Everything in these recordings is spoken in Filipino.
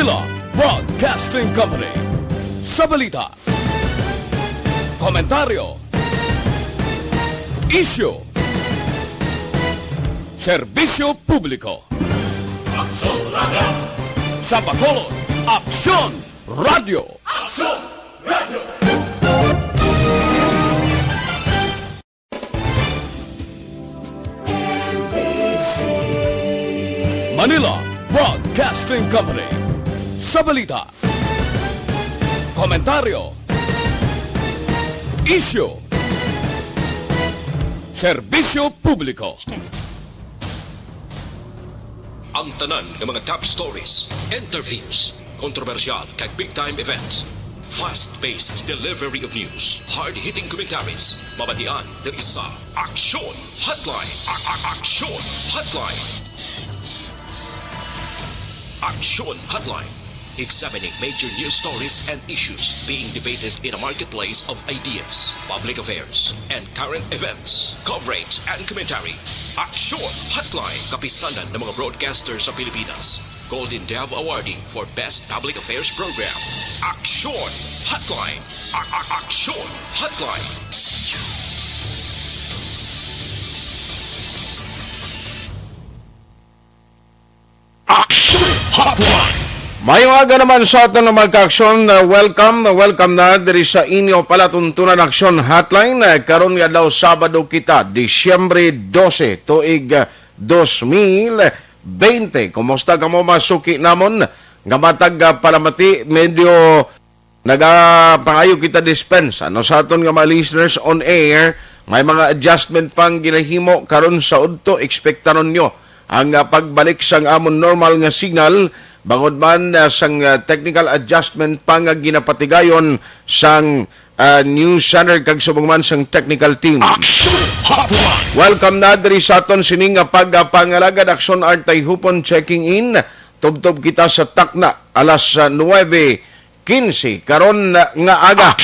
Manila Broadcasting Company. Sa balita, komentaryo, issue, serbisyo publiko. Aksyon Radio! Sa Bacolod, Aksyon Radio! Aksyon Radio! Manila Broadcasting Company. Sa balita, komentaryo, issue, serbisyo publiko. Ang tanan ng mga top stories, interviews, kontrobersyal kag big-time events, fast-paced delivery of news, hard-hitting commentaries, mabatian ng isa, Aksyon Hotline. Aksyon Hotline. Aksyon Hotline. Examining major news stories and issues being debated in a marketplace of ideas, public affairs, and current events. Coverage and commentary. Aksyon Hotline. Kapisanan ng mga broadcasters sa Pilipinas. Golden Dove Awarding for Best Public Affairs Program. Aksyon Hotline. Aksyon Hotline. Aksyon Hotline. Mayong aga naman sa atin na magka-aksyon. Welcome na diri sa inyo palatuntunan Aksyon Hotline. Karon nga daw Sabado kita, Disyembre 12, tuig 2020. Kumusta ka mo masuki namon? Nga matag palamati, medyo nagapangayo kita dispense. Ano sa aton nga mga listeners on air, may mga adjustment pang ginahimo karon sa udto. Expectaron nyo ang pagbalik sang amon normal nga signal. Bangod man sang technical adjustment pang ginapatigayon sang news center kag subong man sang technical team. Welcome na diri sa aton sining pagpangalagad Aksyon Artay Hupon checking in. Tubtob kita sa takna alas 9:15 karon nga aga.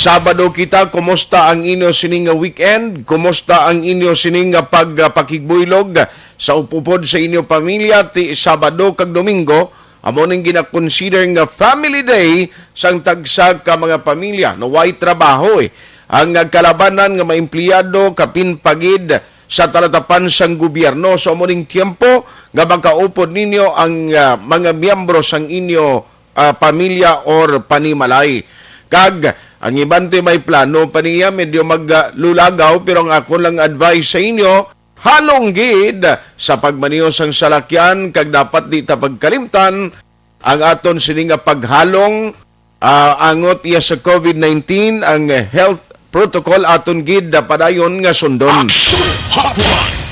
Sabado kita, kumusta ang inyo sining weekend? Kumusta ang inyo sining pagpakigbuylog sa upupod sa inyo pamilya ti Sabado kag Domingo? Amo ning gina-consider nga family day sang tagsa ka mga pamilya no way trabaho ang kalabanan nga mga empleyado kapin pagid sa talatapan sang gobyerno. So amo ning tiempo nga makaupod ninyo ang mga miyembro sang inyo pamilya or panimalay. Kag ang ibante may plano pa niya, medyo maglulagaw, pero ang ako lang advice sa inyo, halong gid sa pagmaniyos ang salakyan, kag dapat di ta pagkalimtan, ang aton sininga paghalong, angot iya sa COVID-19, ang health protocol aton gid padayon nga sundon.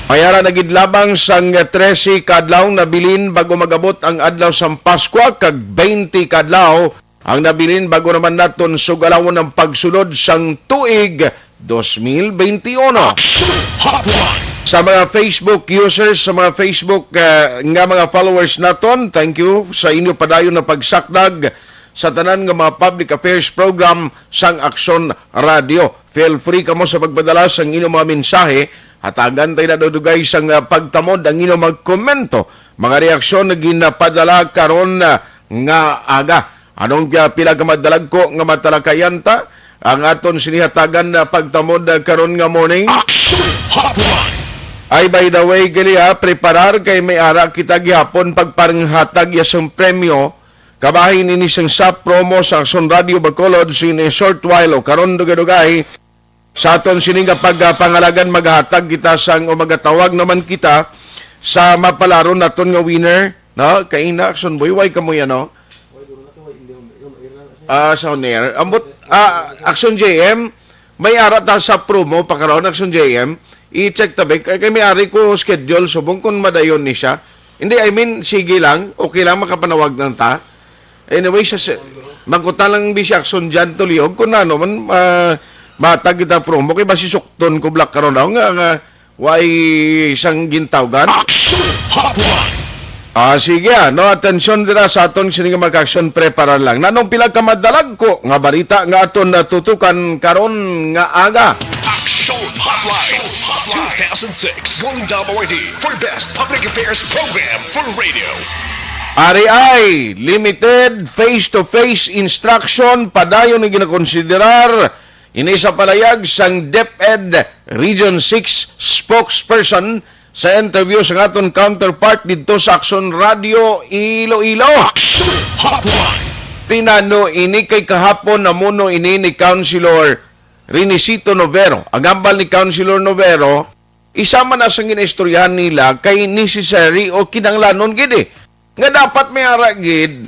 Mayara na gid lamang sang 13 kadlaw na bilin bago magabot ang adlaw sang Pasko, kag 20 kadlaw ang nabilin bago naman naton sugalawon ng pagsulod sang tuig 2021. Sa mga Facebook users, sa mga Facebook nga mga followers naton, thank you sa inyo padayon na pagsakdag sa tanan nga mga public affairs program sang Aksyon Radio. Feel free kamo sa pagpadala sang inyong mga mensahe. Hatagan tayo na dudugay sang pagtamod ang inyong magkomento. Mga reaksyon na ginapadala karon nga aga. Anong pila ka madalag ko nga matalakayan ta? Ang aton sinihatagan na pagtamod karon nga morning. Ay, by the way, gali preparar kay may ara kita gihapon pagparanghatag yasang premyo. Kabahin ini sang sa promo sa Aksyon Radio Bacolod in a short while. O karon dugay-dugay sa aton sininga pagpangalagan maghatag kita sang o magatawag naman kita sa mapalaron naton nga winner. No? Kay ina, Aksyon Boy, why ka mo yan, no? Sa on-air. Ambot, Aksyon JM, may arata sa promo, pagkaroon Aksyon JM, i-check tabi, kay may ari ko schedule, subong kung madayon ni siya. Hindi, I mean, sige lang, okay lang makapanawag ng ta. Anyway, magkuta lang si Aksyon dyan tuliog, kung ano man, matag kita promo, kay ba si Sukton ko black karoon daw, nga, why isang gintawgan? Aksyon Hotline! Sige, no, atensyon dira sa aton sining mag-aksyon preparar lang. Nanong pila ka madalag ko nga barita nga aton natutukan karon nga aga. Aksyon Hotline 2006 Golden Dove Awardee for Best Public Affairs Program for Radio. RI, limited face-to-face instruction, padayon na ginakonsiderar ini sa palayag sang DepEd Region 6 spokesperson sa interview sa aton counterpart dito sa Action Radio Iloilo. Action Hotline. Tinano ini kay kahapon na muno ini ni Councilor Rinicito Novero. Ang ambal ni Councilor Novero, isama na sa ginistoryahan nila kay necessary o kinanglanon gid eh. Nga dapat may aragid,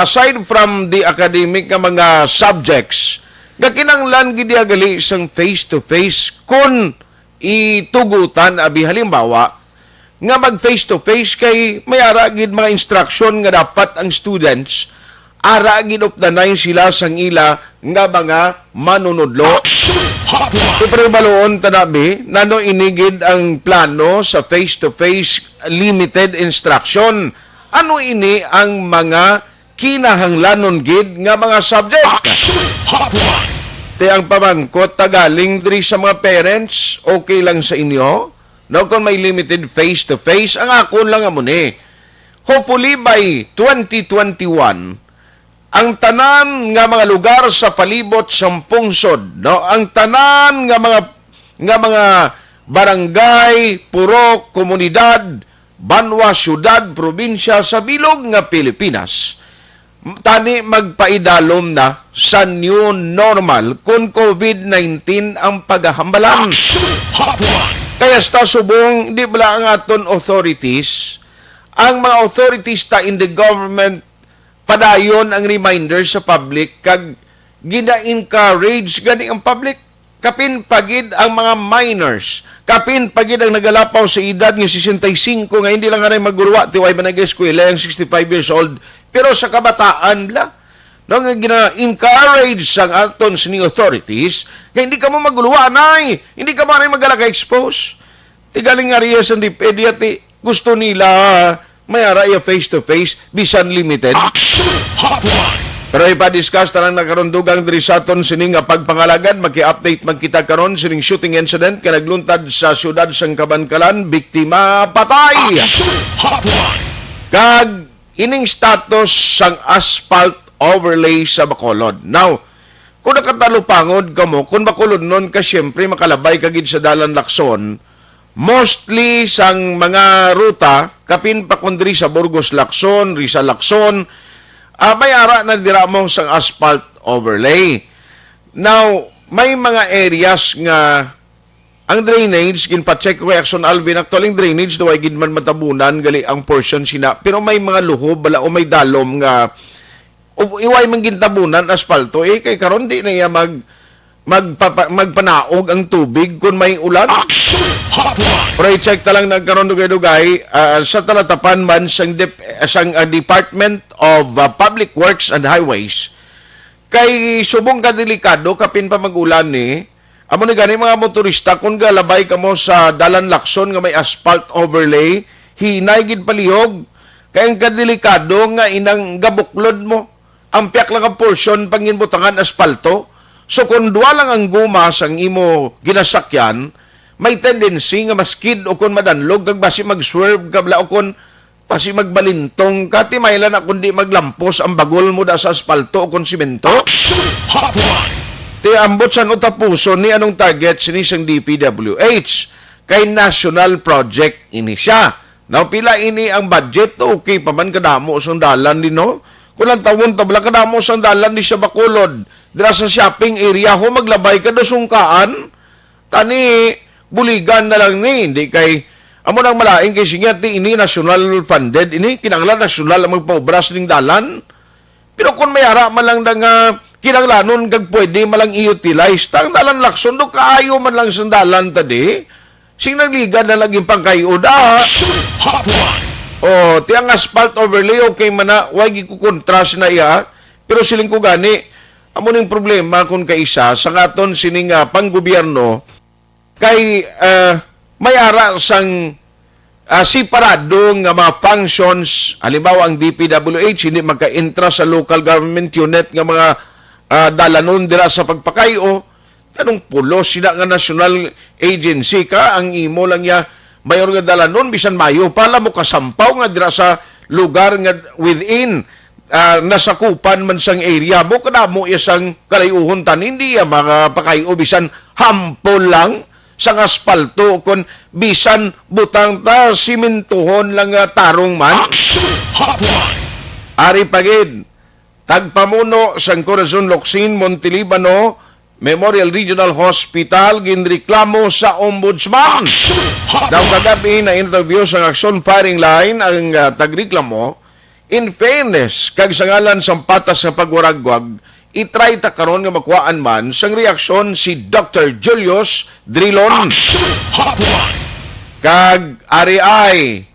aside from the academic nga mga subjects, nga kinanglan gid gali sang face-to-face kun itugutan abi halimbawa nga mag face-to-face kay may aragid mga instruction nga dapat ang students aragid updanay sila sang ila nga mga manunudlo. Action Hotline. Pero baloon tanabi, nano inigid ang plano sa face-to-face limited instruction. Ano ini ang mga kinahanglanon gid nga mga subject? Action Hotline. Te ang pamangkot tagaling diri sa mga parents, okay lang sa inyo? No, kung may limited face-to-face, ang akon lang amo ni. Hopefully by 2021, ang tanan nga mga lugar sa palibot sa pungsod, no, ang tanan nga mga barangay, purok, komunidad, banwa, syudad, probinsya sa bilog nga Pilipinas, tani magpaidalom na sa new normal kung COVID-19 ang paghahambalan. Action Hotline. Kaya sta subong, di bala ang aton authorities, ang mga authorities ta in the government, padayon ang reminder sa public, kag gina-encourage gani ang public, kapin pagid ang mga minors, kapin pagid ang nagalapaw sa edad ng 65 nga hindi lang nga magguruwa, tiway ba nag-eskwela yung 65 years old, pero sa kabataan la, no, nga gina-encourage sang aton sining authorities, kaya hindi ka mo maguluwa, anay, hindi ka mo mag-expose. Tigaling nga riya sa DepEd, gusto nila may araya face-to-face, bisan limited. Action Hotline. Pero ipa-discuss talang nakarondugang diri sa aton sining nga pagpangalagan, maki-update magkita karon sining shooting incident nga nagluntad sa siyudad sang Kabankalan, biktima patay. Action Hotline. Kag ining status sang asphalt overlay sa Bacolod. Now, kung nakatalupangod ka mo, kung Bacolod nun ka siyempre makalabay kagid sa Dalan Lacson, mostly sang mga ruta, kapin pa kundri sa Burgos Lacson, Rizal Lacson, may ara na dira mo sang asphalt overlay. Now, may mga areas nga ang drainage, ginpa-check ko Action Alvin, actualing drainage, daw ay ginman matabunan, gali ang portion sina. Pero may mga luhob, bala o may dalom nga, iway man gintabunan, aspalto, kay karon di na iya magpanaog ang tubig kung may ulan. Action Hotline. Pero i-check talang nagkaroon dugay-dugay sa talatapan man sang Department of Public Works and Highways. Kay subong ka delikado kapin pa magulan ni, amo ni gani mga motorista kung galabay ka mo sa Dalan Lacson nga may asphalt overlay, hinay gid palihog. Kay ang kadelikado nga inang gabuklod mo, ang piyak lang ang portion panginbutangan aspalto. So kung duwa lang ang gumas ang imo ginasakyan, may tendency nga maskid o kung madanlog, kag basi mag-swerve kabla o kung basi magbalintong, kati maylan na kundi maglampos ang bagol mo da sa aspalto o kung simento. Action Hotline. Ti ambot sa utapuso ni anong target sinisang DPWH kay national project ini siya. Now pila ini ang budget, okay pa man kadamo sa dalan din no. Kulang tawon tabla kadamo sa dalan ni sa Bacolod. Dira sa shopping area ho maglabay ka do sungkaan. Tani buligan na lang ni, hindi kay amo nang malaing kay singati ini national funded, ini kinanglan national ang magpaubras ning dalan. Pero kung may ara man lang nga kinanglanon kag pwede malang i-utilize tang Dalan Lacson do kaayo man lang sa dalan tadi. Sing nagligan na laging pangkayo da. Action Hotline. Oh, tiyang asphalt overlay okay man na, wag ikukontrast na iya. Pero siling ko gani, amo ning problema kung kaisa sa katon sining panggobyerno kay may ara sang separado nga mga functions. Halimbawa ang DPWH hindi magka-intra sa local government unit nga mga dalanon dira sa pagpakayo. Anong pulo sila nga national agency ka ang imo lang ya mayor nga dalanon bisan mayo pala mo kasampaw nga dira sa lugar nga within nasakupan man sang area mo kadamo isang kalayuhon tan hindi ya mga pakayo bisan hampol lang sang aspalto kon bisan butang ta simentohon lang nga tarong man. Action Hotline. Ari pagid tagpamuno sang Corazon Locsin Montelibano Memorial Regional Hospital ginreklamo sa Ombudsman. Action Daw Hotline. kagabi na interview sa Action Firing Line ang tagreklamo. In fairness, kag sa ngalan sa patas sa pagwaragwag, itry ta karon nga makuhaan man sang reaksyon si Dr. Julius Drilon. Action Hotline. Kag RI,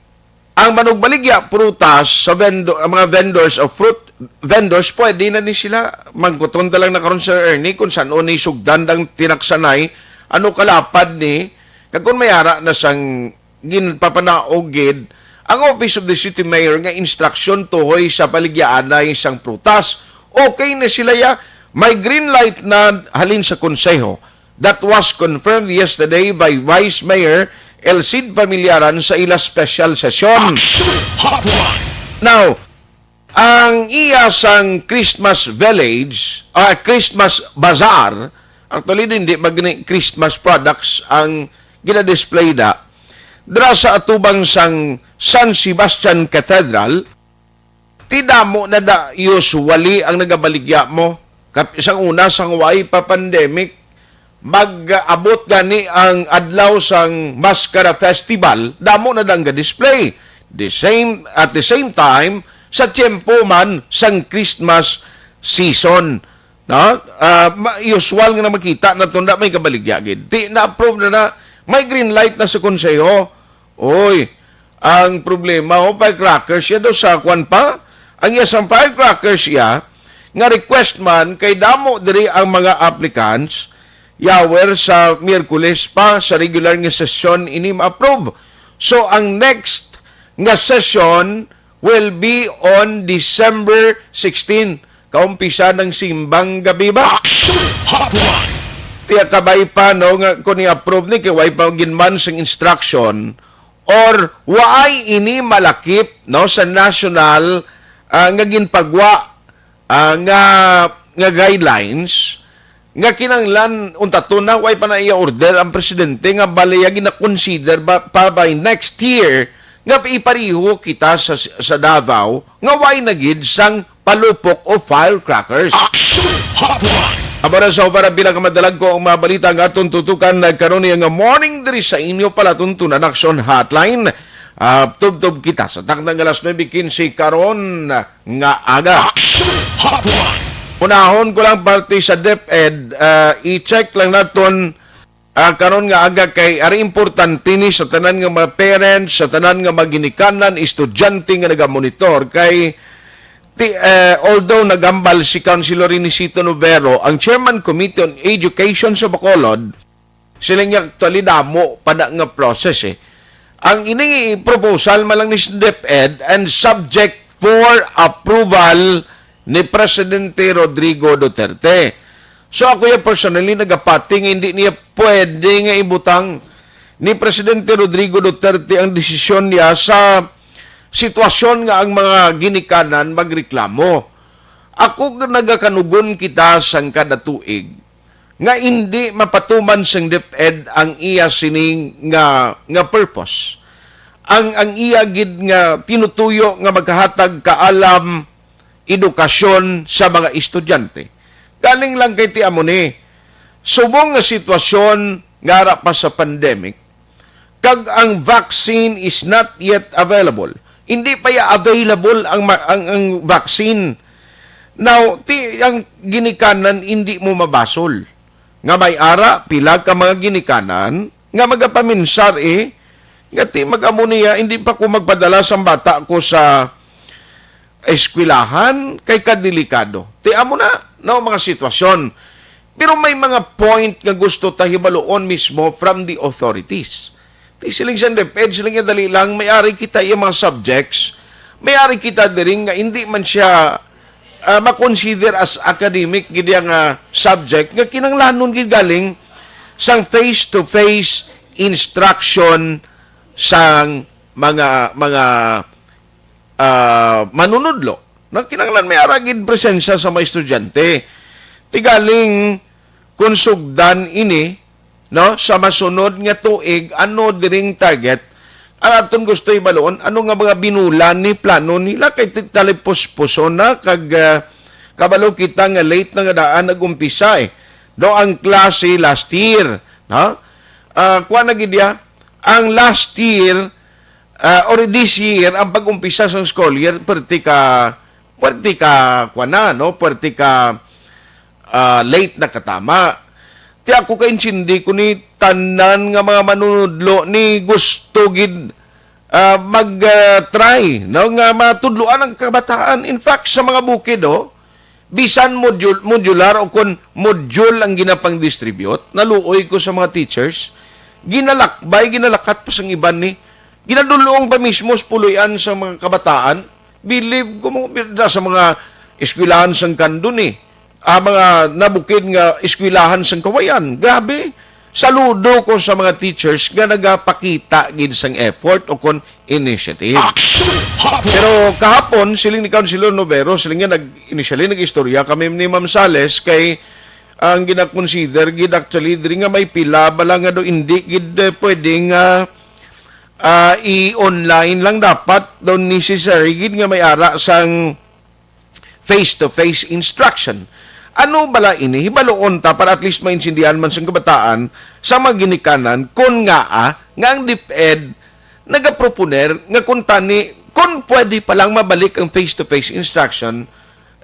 ang manugbaligya prutas sa ang mga vendors of fruit vendors, pwede na ni sila mangkuton lang na karon sa Ernie kung saan ni sugdan ang tinaksanay, ano kalapad ni, kag kung mayara na sang ginpapanaogid, ang Office of the City Mayor nga instruction tuhoy sa paligyaan na isang prutas. Okay na sila ya. May green light na halin sa konseho. That was confirmed yesterday by Vice Mayor Elcid Familiaran sa ila special session. Action Hotline. Now, ang iya sang Christmas Village, Christmas Bazaar, actually hindi magni Christmas products ang gina-display da. Dra sa atubang sang San Sebastian Cathedral, tidamo na da usually ang nagabaligya mo. Isang una sang way pa pandemic, mag-abot gani ang adlaw sang Mascara Festival, damo na dang display. At the same time, sa tiyempo man sang Christmas season, no? Usual nga na makita na tunda may kabaligya gid. Di na-approve na may green light na sa konseho. Oy, ang problema firecrackers siya daw sa kwan pa. Ang isang firecrackers siya nga request man kay damo diri ang mga applicants yawer sa Miyerkules pa sa regular nga session ini ma-approve. So ang next nga session will be on December 16. Kaumpisa ng simbang gabi ba? Action Hotline. Tiya kabay pa no nga kung i-approve ni kay way pa ginman sang instruction or waay ini malakip no sa national nga ginpagwa nga guidelines nga kinanglan unta na way pa na iya order ang presidente nga balaya gina-consider pa by next year nga ipariho kita sa Davao nga way nagid sang palupok o firecrackers. Action Hotline. Amara sa para bilang madalag ko ang mga balita nga atong tutukan nagkaroon niya nga morning diri sa inyo pala tuntunan Action Hotline. Tubtob kita sa takdang alas 9:15 karon nga aga. Action Hotline. Unahon ko lang parte sa DepEd, i-check lang naton karon nga aga kay ari importante ni sa tanan nga mga parents, sa tanan nga maginikanan, estudyante nga nagamonitor kay although nagambal si Councilor Inisito Novero, ang Chairman Committee on Education sa Bacolod, sila nga actually damo pa na nga process eh. Ang ini proposal malang ni DepEd and subject for approval ni Presidente Rodrigo Duterte. So ako yung personally nagapating hindi niya pwede nga ibutang ni Presidente Rodrigo Duterte ang desisyon niya sa sitwasyon nga ang mga ginikanan magreklamo. Ako nagakanugon kita sang kada tuig nga hindi mapatuman sang DepEd ang iya sining nga purpose. Ang iya gid nga tinutuyo nga magkahatag kaalam edukasyon sa mga estudyante. Galing lang kay ti amo ni subong nga sitwasyon ngara pa sa pandemic kag ang vaccine is not yet available. Hindi pa ya available ang vaccine. Now, ang ginikanan hindi mo mabasol. Nga may ara, pila ka mga ginikanan, nga magapaminsar nga ti magamuniya, hindi pa ko magpadala sa bata ko sa eskwelahan, kay kadelikado. Ti amo na, no, mga sitwasyon. Pero may mga point nga gusto tahibaloon mismo from the authorities. Siling sa DepEd, siling nga dali lang, may-ari kita yung mga subjects, may-ari kita din nga hindi man siya makonsider as academic, gidi ang subject, nga kinanglanon galing sang face-to-face instruction sang mga manunudlo. No, kinanglan may aragid presensya sa mga estudyante. Tigaling konsugdan ini, no, sa masunod nga tuig, ano diring target, ang aton gusto ibaloon, ano nga mga binulan ni plano nila, kay talipos-puso na, kabalo kita nga late na nga daan nag-umpisa eh. Do ang klase last year, no? Kuha na gidya, ang last year, or this year, ang pag-umpisa sa school year, puwerte ka, kuha na, no? Puwerte ka, late na katama. Ti ako kaintindi ko ni tanan nga mga manunudlo ni gusto gid mag-try no nga matudloan ang kabataan. In fact, sa mga bukid bisan modular o kun module ang ginapang distribute, naluoy ko sa mga teachers, ginalakat pa sang iban ni ginadulong pa mismo puloyan sa mga kabataan. Believe ko mo sa mga eskwelahan sang kandun mga nabukid nga eskwelahan sang kawayan. Grabe. Saludo ko sa mga teachers nga nagapakita gid sang effort o kon initiative. Action Hotline. Pero kahapon, siling ni Councilor Novero, siling nga initially nag-istorya kami ni Ma'am Sales kay ang gina-consider gid actually diri nga may pila bala nga do hindi gid pwedeng i-online lang dapat daw necessary gid nga may ara sang face-to-face instruction. Ano bala ini? Hibaloon ta para at least maintindihan man sa kabataan sa mga ginikanan kung nga ang DepEd nagaproponer nga kung pwede palang mabalik ang face-to-face instruction,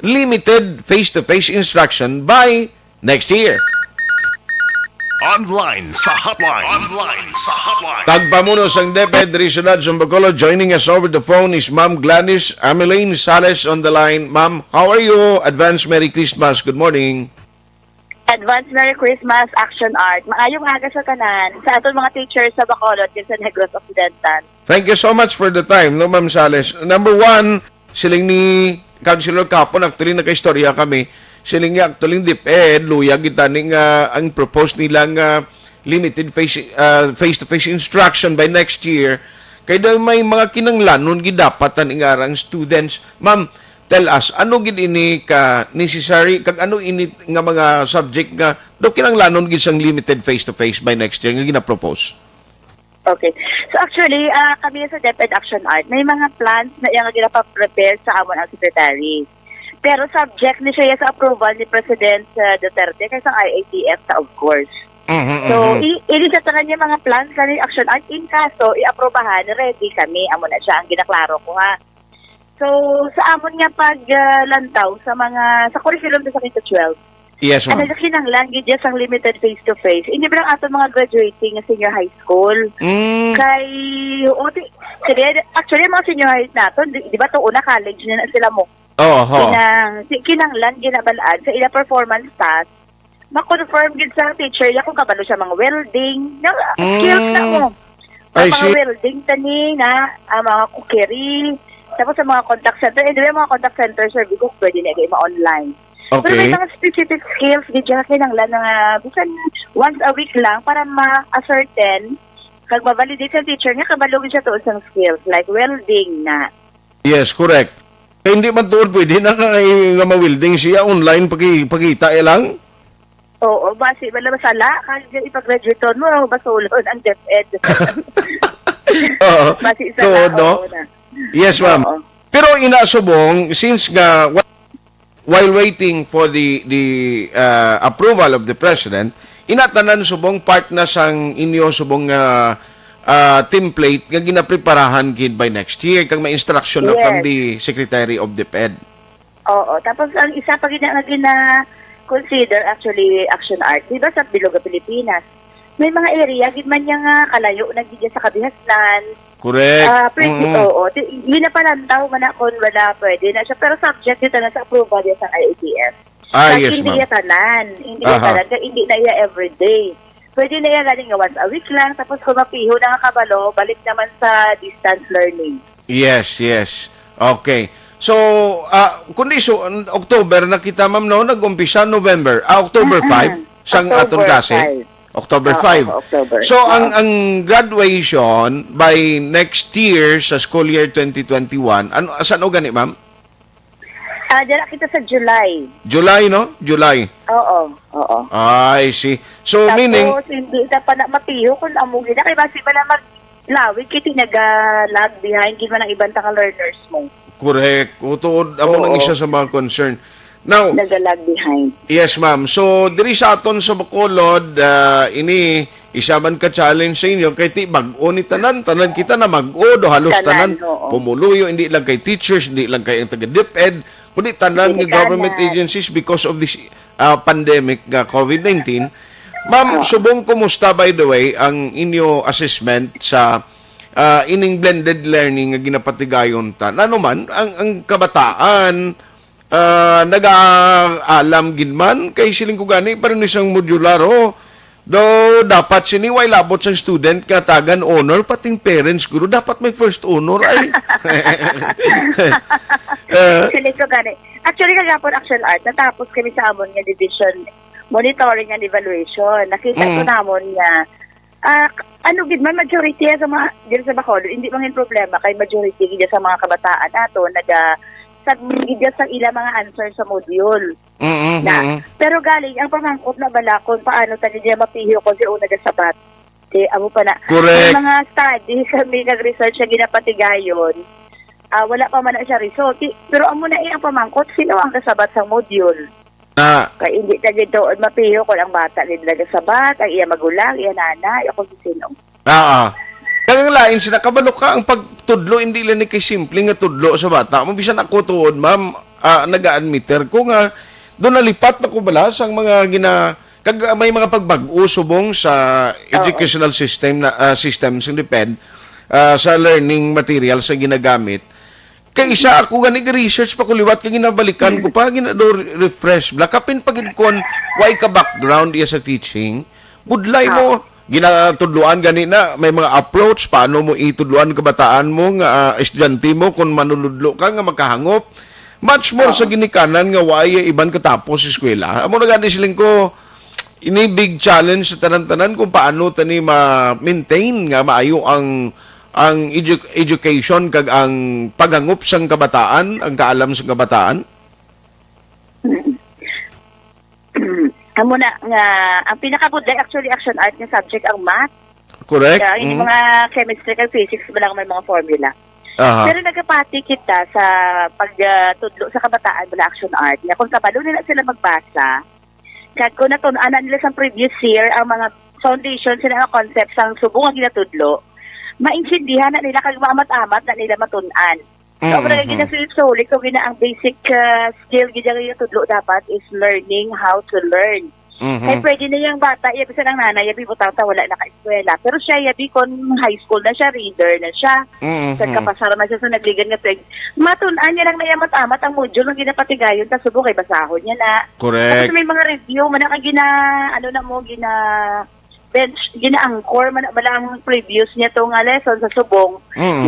limited face-to-face instruction by next year. Online sa hotline. Online sa hotline. Tagpamuno sang DepEd Regional Bacolod. Joining us over the phone is Ma'am Gladys Ameline Sales on the line. Ma'am, how are you? Advance Merry Christmas. Good morning. Advance Merry Christmas, Action Art. Maayong aga sa kanan sa aton mga teachers sa Bacolod sa Negros Occidental. Thank you so much for the time, no, Ma'am Sales. Number one, siling ni Councilor Capon, actually nakaistorya kami. Siling nga actually DepEd, luya kita ang propose nilang limited face-to-face instruction by next year. Kaya daw may mga kinanglanon gidapatan ingarang students. Ma'am, tell us, ano gid ini ka necessary, kag ano ini nga mga subject nga daw kinanglanon gid sang limited face-to-face by next year nga gina-propose? Okay. So actually, kami sa DepEd Action Art, may mga plans na yung ginapa-prepare sa amon ang secretary. Pero subject ni siya sa approval ni President Duterte kaysa ang IATF of course. So, ini sa tanan niya mga plans kani Action Art in kaso i-aprobahan, ready kami. Amo na siya ang ginaklaro ko ha. So, sa amon nga paglantaw sa curriculum sa K 12. Yes, ma'am. Ano sa kinanglan gid ang limited face-to-face. Hindi ba lang ato mga graduating nga senior high school? Kay actually mga senior high naton, di ba to una college na sila mo? Kinanglan ginabalaan sa ila performance task ma-confirm gid sa teacher ya kung kabalo siya mga welding skills na mo mga welding tani na mga cookery tapos sa mga contact center mga contact center service ko pwede na ma-online. Pero may mga specific skills gid kinanglan na bisan once a week lang para ma-ascertain kag ma-validate sa teacher nga kabalo gid siya to sa skills like welding na. Yes, correct. Kaya hindi man tuod pwede na nga ma-welding siya online pagkita lang? Oo, basi wala masala kaya ipag-graduate mo basulod ang DepEd. Basi isa no? Na. Yes, ma'am. Pero inasubong since nga while waiting for the approval of the president, inatanan subong part na sang inyo subong template nga ginapreparahan gid by next year kag may instruction na from the Secretary of DepEd. Oo, tapos ang isa pa consider actually Action Art. Diba sa Biloga, Pilipinas, may mga area gid man nga kalayo na gid sa kabihasnan. Correct. Oo, yun na palantaw man kon wala pwede na siya pero subject dito na sa approval sa IATF. Yes, hindi ma'am. Hindi na iya everyday. Pwede na yan galing once a week lang, tapos kung mapiho na nga kabalo, balik naman sa distance learning. Yes. Okay. So, kundi October, nakita ma'am no, nag-umpisa November, October 5, sang October aton klase. October Oo, 5. October. So, ang graduation by next year sa school year 2021, saan o gani, ma'am? Dala kita sa July. July, no? July. Oo. I see. So, Tapos, meaning, hindi na pa na mapiho kung amugi na. Kaya basi ba na maglawig, kiti nag-lag behind, gid man ang ibang learners mo. correct. Utuod, amo nang isa sa mga concern. Now, Nag-lag behind. yes, ma'am. So, diri sa aton sa Bacolod, ini isa man ka challenge sa inyo kay ti bag-o ni tanan kita na mag-o do halos tanan Tanan, oo. pumuluyo, hindi lang kay teachers, hindi lang kay ang taga DepEd, kundi tanan ng Hindi government kanan. agencies because of this pandemic COVID-19. Ma'am, subong kumusta by the way ang inyo assessment sa ining blended learning nga ginapatigayon ta? Ano man ang kabataan nag-aalam gid man kay siling ko gani para ni isang modular do dapat siniway labot sa student nga tagan honor pating parents guro dapat may first honor ay Actually, so gani. Actually, kagapon Action Art, natapos kami sa amon nga division monitoring and evaluation. Nakita ko namon nga ano gid man majority sa mga dito sa Bacolod, hindi man hin problema kay majority gid sa mga kabataan nato gid sa ila mga answer sa module. Na, pero galing ang pamangkot na balakon paano tani diya mapihiyo ko si una sabat. Di amo pa na. Correct. Ang mga study kami nag-research sa ginapatigayon. Wala pa man na siya result. Pero amo na ang pamangkot sino ang kasabat sa module. na Kaya hindi ta gid doon mapihiyo ko ang bata gid nagasabat, ang iya magulang, iya nanay, ako si sino. Kaya lain sila, kabalo ka, ang pagtudlo, hindi lang ni kay simple nga tudlo sa bata. Mabisan ako tuod, ma'am, nag-admitter ko nga, doon nalipat na ko bala sa mga may mga pagbag-o subong sa educational system systems ng DepEd sa learning materials sa ginagamit. Kay isa ako ganig research pa ko liwat kay ginabalikan ko pa ginado refresh blakapin pagid kon why ka background iya sa teaching budlay mo ginatudluan gani na may mga approach paano mo itudluan kabataan mo nga estudyante mo kung manunudlo ka nga makahangop much more sa ginikanan nga why iban katapos sa eskwela amo na gani siling ko ini big challenge sa tanan-tanan kung paano tani ma-maintain nga maayo ang education kag ang paghangup sang kabataan, ang kaalam sang kabataan. Amo na nga ang pinakabudlay actually Action Art nga subject ang math. Correct? Kaya hindi mga chemistry kag physics ba lang may mga formula. Aha. Pero nagapati kita sa pagtudlo sa kabataan mula Action Art nga kung kabalo nila sila magbasa kag kung natun-anan nila sa previous year ang mga foundation sila nga concepts ang subong nga ginatudlo maintindihan na nila kag maamat-amat na nila matun-an. So, kung ginasulit ko ang basic skill gina tudlo dapat is learning how to learn. Kaya pwede na yung bata, yabi sa ng nanay, yabi butang wala na ka-eskwela. Pero siya, yabi kon high school na siya, reader na siya. Kapasara na siya sa nagligan nga pwede. Matun-an niya lang na yamat-amat ang module ng ginapatigayon, tapos subong kay basahon niya na. Correct. Tapos may mga review, manaka bench, gina-angkor, balang previous niya itong lesson sa subong.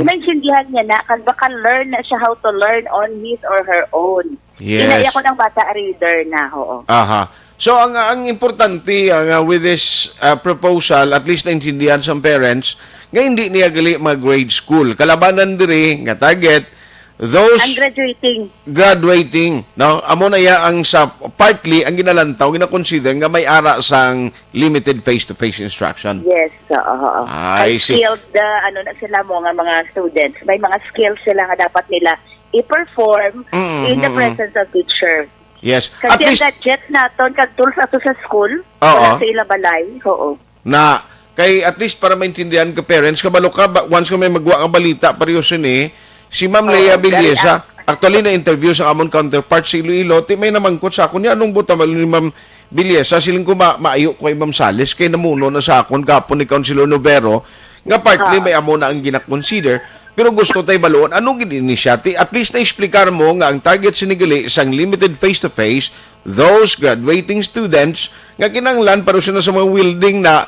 Maintindihan niya na, kag baka learn na siya how to learn on his or her own. Yes. Inaya ko ng bata reader na, oo. Aha. So ang importante with this proposal at least naintindihan sa parents nga hindi niya gali mag-grade school. Kalabanan diri nga target those Ang graduating, no? Amo na ya ang sa partly ang ginalantaw gina-consider nga may ara sang limited face-to-face instruction. Yes, oo. I see. Skilled, na sila mo nga mga students. May mga skills sila nga dapat nila i-perform in the presence of teacher. Yes. At Kasi least ang gadget naton kag tools ato sa school, Oo. wala sa ila balay. Oo. na kay at least para maintindihan ka parents kabalo ka once ka may magwa ang balita pareho ni si Ma'am Lea Villesa actually na interview sa amon counterpart si Iloilo ti may namangkot sa akon ni anong buta mal ni Ma'am Villesa siling ko maayo ko kay Ma'am Salis kay namuno na sa akon kapon ni Councilor Novero nga partly may amo na ang gina-consider pero gusto tay baloon anong gini-initiate at least na-explicar mo nga ang target sinigali isang limited face-to-face those graduating students nga kinanglan para sila sa mga wielding na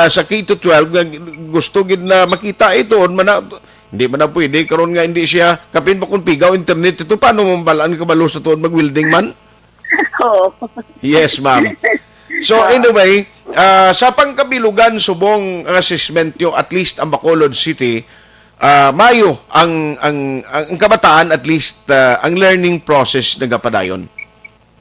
sa K-12 nga gusto gid na makita ito hindi man na pwede karon nga hindi siya kapin pa kung pigaw internet ito paano mo balaan ka balo sa tuod mag-wielding man Oo. yes ma'am so anyway sa pangkabilugan subong ang assessment yo, at least ang Bacolod City, mayo ang kabataan, at least ang learning process nagapadayon.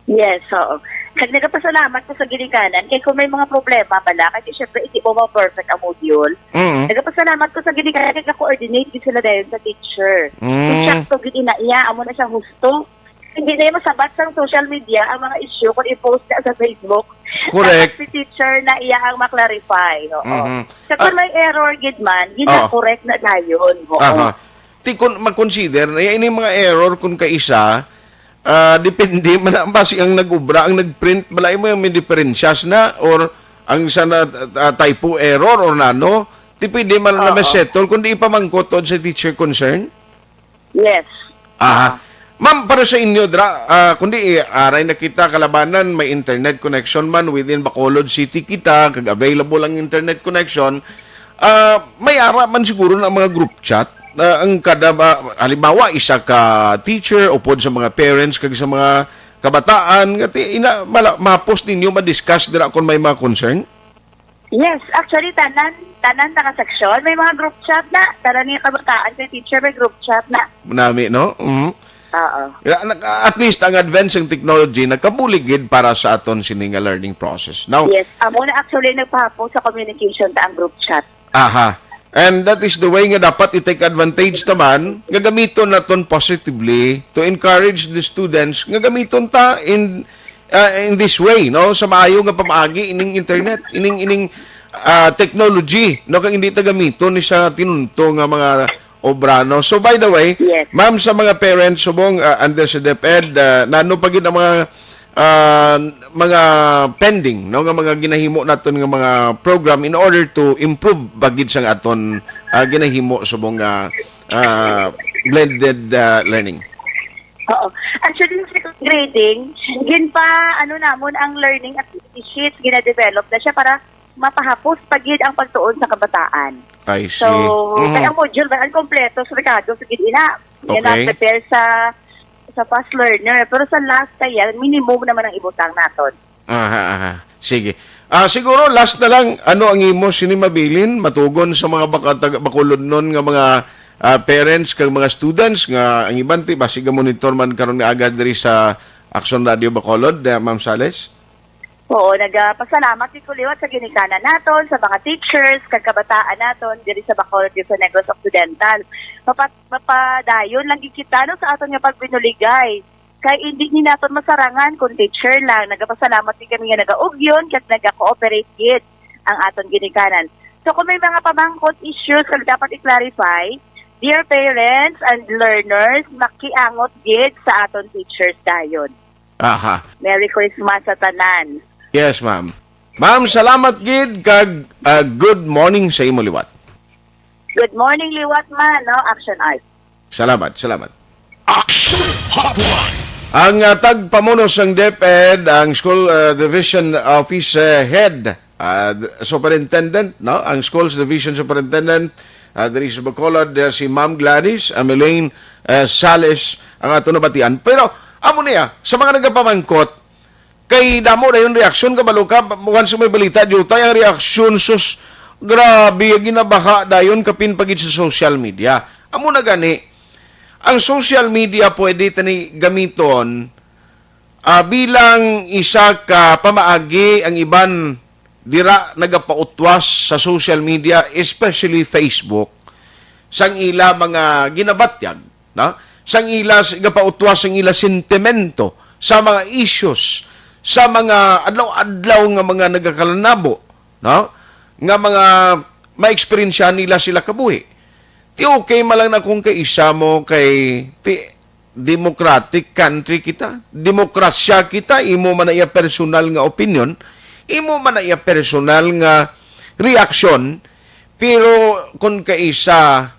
Yes, oo. Kag nagapasalamat ko sa ginikanan, kaya kung may mga problema pala, kasi syempre hindi mo ma-perfect ang module, nagapasalamat ko sa ginikanan, kaya coordinate din sila dahil sa teacher. Kung siya to, ginaiya, amo na siyang husto. Hindi na yung masabat sa social media ang mga issue kung i-post na sa Facebook. Correct. Dapat si teacher na iya ang maklarify. Oo. Kaya kung may error, gid man, correct na dayon. Oo. Aha. Ti kun mag-consider na yan yung mga error kung kaisa, depende man ang basi ang nag-ubra, ang nag-print, balay mo yung may diferensyas na or ang sana typo error or nano, ti pwede man na ma-settle kundi ipamangkotod sa teacher concern. Yes. Aha. Ma'am, para sa inyo, kundi aray na kita kalabanan, may internet connection man within Bacolod City kita, kag available ang internet connection, may ara man siguro ng mga group chat na ang kada halimbawa isa ka teacher o pod sa mga parents kag sa mga kabataan ngati ma-post ninyo ma-discuss dira kung may mga concern. Yes, actually tanan naka section may mga group chat na tanan ni kabataan kay teacher may group chat na. Nami no? Oo. At least ang advancing technology nakabuligid para sa aton sining learning process. Now, Yes, amo na actually nagpahapo sa communication ta ang group chat. aha. And that is the way nga dapat i-take advantage naman, nga gamiton naton positively to encourage the students nga gamiton ta in this way, no? Sa maayo nga pamaagi ining internet, ining technology, no? Kang hindi ta gamiton ni sa tinunto nga mga obra, no? So by the way, Yes. ma'am, sa mga parents subong under sa DepEd, nano pagid ang mga pending, no, nga mga ginahimo naton nga mga program in order to improve bagid sang aton ginahimo subong blended learning. Oo. Actually, sa second grading, ano namon ang learning activity sheets, gina-develop na siya para mapahapos pagid ang pagtuon sa kabataan. I see. So, kaya ang module ba, ang kompleto sa Ricardo, sa ina. Okay. prepare sa fast learner. Pero sa last kaya, minimum naman ang ibutang naton. Aha. Sige. Siguro last na lang, ano ang imo sinimabilin matugon sa mga Bacolod nun nga mga parents kag mga students nga ang iban ti basig monitor man karon nga agad diri sa Action Radio Bacolod, Ma'am Sales. Oo, nagpasalamat ko liwat sa ginikanan naton, sa mga teachers, kag kabataan naton diri sa Bacolod sa Negros Occidental. Mapadayon lang kita no sa aton nga pagbinuligay. Kay hindi ni naton masarangan kung teacher lang. Nagpasalamat din kami nga nagaugyon kat naga-cooperate gid ang aton ginikanan. So kung may mga pamangkot issues kag dapat i-clarify, dear parents and learners, makiangot gid sa aton teachers dayon. Aha. Merry Christmas sa tanan. Yes, ma'am. Ma'am, salamat gid kag good morning sa imo liwat. Good morning, Liwat man, no? Action Art. Salamat. Action Hotline. Ang tagpamuno sang DepEd, ang School Division Office Head, Superintendent, no? Ang Schools Division Superintendent, diri sa Bacolod, si Ma'am Gladys Ameline Sales, ang ato nabatian. Pero, amo niya, sa mga nagapamangkot, kay damo na yung reaksyon kabalo ka, once may balita, diyo tayo ang reaksyon, sus, grabe, ginabaha dayon kapin pagid sa social media. Amo na gani, ang social media pwede tani gamiton bilang isa ka pamaagi ang iban dira nagapautwas sa social media, especially Facebook, sang ila mga ginabatyag, no? Sang ila gapautwas sang ila sentimento sa mga issues, sa mga adlaw-adlaw nga mga nagakalanabo, no? Nga mga ma-experience nila sila kabuhi. Ti okay malang na kung kaisa mo kay democratic country kita, demokrasya kita, imo man iya personal nga opinion, imo man iya personal nga reaksyon, pero kung kaisa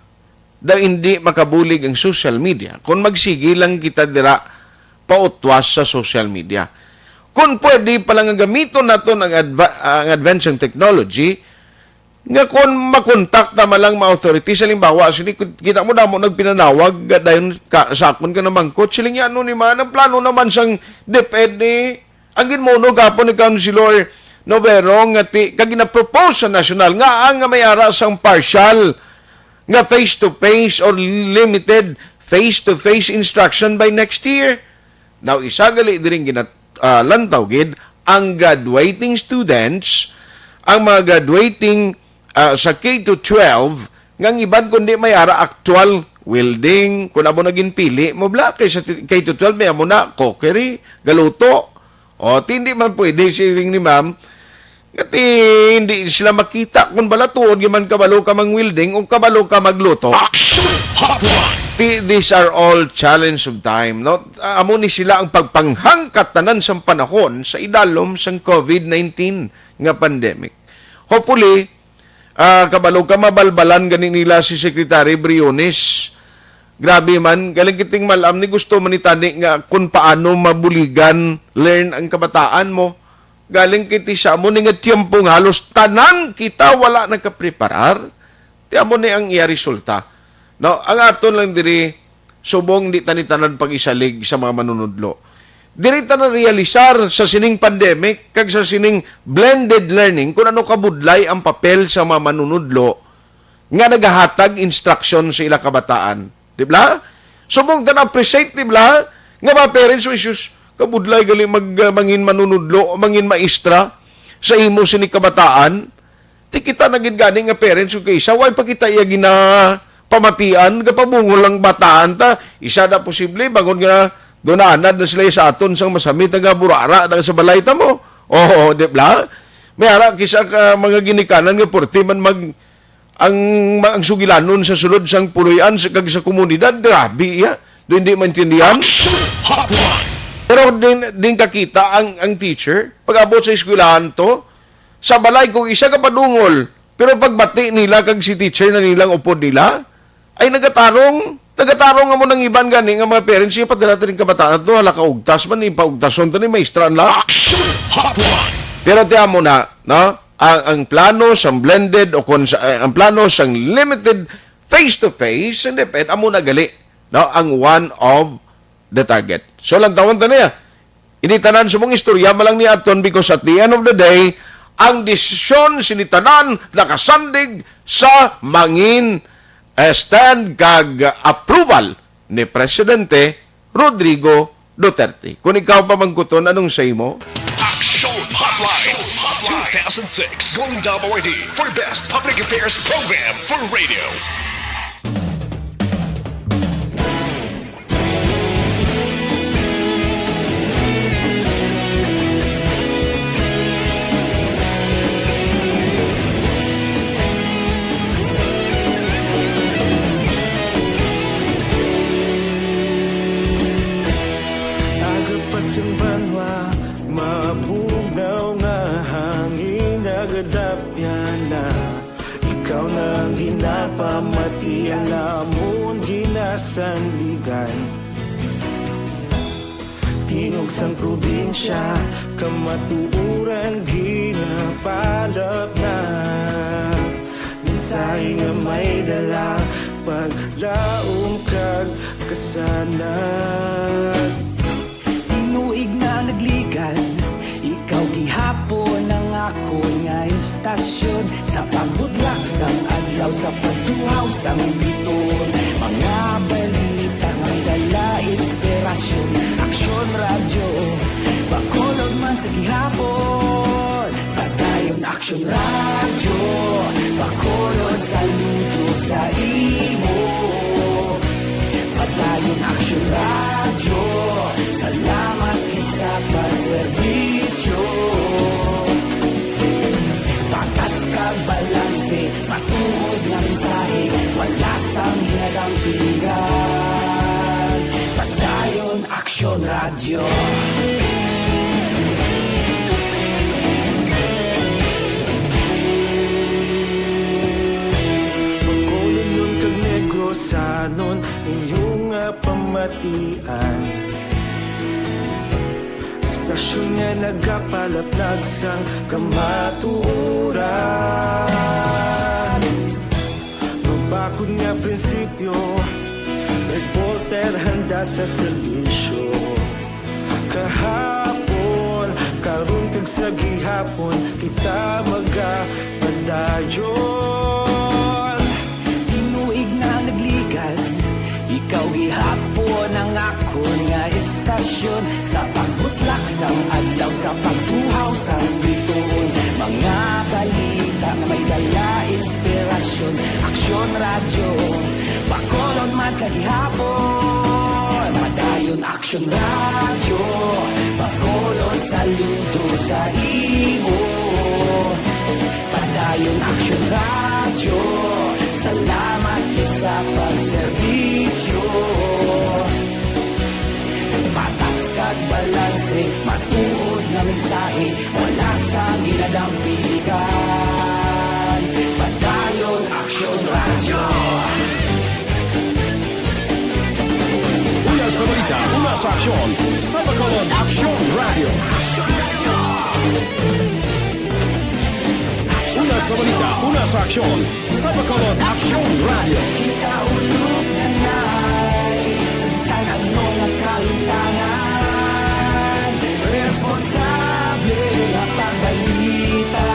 daw hindi makabulig ang social media, kung magsige lang kita dira pautwas sa social media. Kung pwede palang ang gamiton nato ang advancing technology, nga kung makontak na malang mga authorities, halimbawa, kita mo na mo nagpinanawag, dahil sakon ka naman ko, siling yan ni man, ang plano naman sang DepEd ni, ang ginmono gapon ni Councilor Novero nga kag gina-propose sa national nga ang may ara sang partial nga face-to-face or limited face-to-face instruction by next year. Now, isagali din lantaw gid ang graduating students, ang mga graduating sa K-12, nga iban kundi may ara actual welding, kung amo naging pili, mo bla, kay sa K-12, may amo na cookery, galuto. O, hindi man pwede siling ni ma'am, kasi hindi sila makita kung bala tuod, man kabalo ka mang welding, o kabalo ka magluto. Action Hotline. These are all challenge of time. No? Amo ni sila ang pagpanghangkat tanan sa panahon sa idalom sang COVID-19 nga pandemic. Hopefully, kabalo ka mabalbalan ganin nila si Secretary Briones. Grabe man, galing kiting malam ni gusto manitani nga kung paano mabuligan, learn ang kabataan mo. Galing kiti sa amo ni nga tiyempong halos tanan kita wala nagkapreparar. Ti amo ni ang iya resulta. No, ang aton lang diri subong di tanitanan pag-isalig sa mga manunudlo. Diri ta na realisar sa sining pandemic kag sa sining blended learning kung ano kabudlay ang papel sa mga manunudlo nga nagahatag instruction sa ila kabataan. Di ba? Subong ta na appreciate, di ba? Nga mga parents o issues kabudlay gali mangin manunudlo o mangin maestra sa imo sini kabataan. Ti kita nagid gani nga parents o kaysa way pa kita iya gina pamatian kapabungol lang bataan ta isa na posible bangon nga donaanad na sila sa aton sang masami taga burara na sa balay ta mo. Oo, di ba? May ara kisa ka mga ginikanan nga porti man ang sugilanon sa sulod sang puloy-an sa kag sa komunidad, grabe ya. Do hindi maintindihan. Action Hotline. Pero din kakita ang teacher pag abot sa eskwelahan to sa balay kung isa ka padungol pero pagbati nila kag si teacher na nilang upod nila ay nagatarong nga mo ng iban gani nga mga parents yung padala rin kabataan to hala ka ugtas man yung paugtason to ni maestran la. Action Hotline. Pero tiyan mo na, no? Ang plano sang blended o ang plano sang limited face-to-face and depend amo na gali, no? Ang one of the target. So lang tawon ta niya. Initanan sa mong istorya malang ni aton because at the end of the day, ang desisyon sinitanan nakasandig sa mangin stand kag approval ni Presidente Rodrigo Duterte. Kung ikaw pa mangkuton, anong say mo? Action Hotline. 2006 Golden Dove Award for Best Public Affairs Program for Radio. Agapasumbanwa, mabugaw nga hangin nagadapya na. Ikaw nang ginapamati, alamon ginasandigan. Tingog sang probinsya, kamatuuran ginapalap na. Minsay nga may dala, paglaom kag kasanan. Tinuig na nagligan, ikaw gihapon ang ako nga istasyon. Sa pagbutlak sang adlaw, sa pagtuhaw sang biton. Mga balita may dala inspirasyon. Aksyon radyo, bakolog man sa gihapon. Padayon aksyon radyo, bakolog saludo sa imo. Padayon aksyon radyo, salamat isa pa serbisyo. Patas kag balanse, matuod na mensahe, wala sang hinadang pilihan. Padayon aksyon radyo. Pagkulong nun kag negrosanon, inyong nga pamatian. Stasyon nga nagapalaplag sang kamatuuran. Mabakod nga prinsipyo, reporter handa sa serbisyo. Kahapon, karong tag sa gihapon. hapon kita magapadayon. Tinuig na nagligan, ikaw gihapon ang ako nga istasyon. Sa pagbutlak sang adlaw, sa pagtuhaw sang bituon, mga balita nga may dala inspirasyon. Aksyon radyo, Bacolod man sa gihapon. Madayon Aksyon radyo, Bacolod saludo sa imo. Padayon Aksyon radyo, salamat kit sa pagserbisyo. Patas kag balanse, matuod na mensahe, wala sa ginadampigan. Padayon Aksyon radyo. Una sa balita, una sa aksyon, sa Bacolod Aksyon Radio. Una sa balita, una sa aksyon, sa Bacolod Aksyon Radio. Kita ulog na na'y Sansan ang mga kahintangan. Responsable ang pagbalita,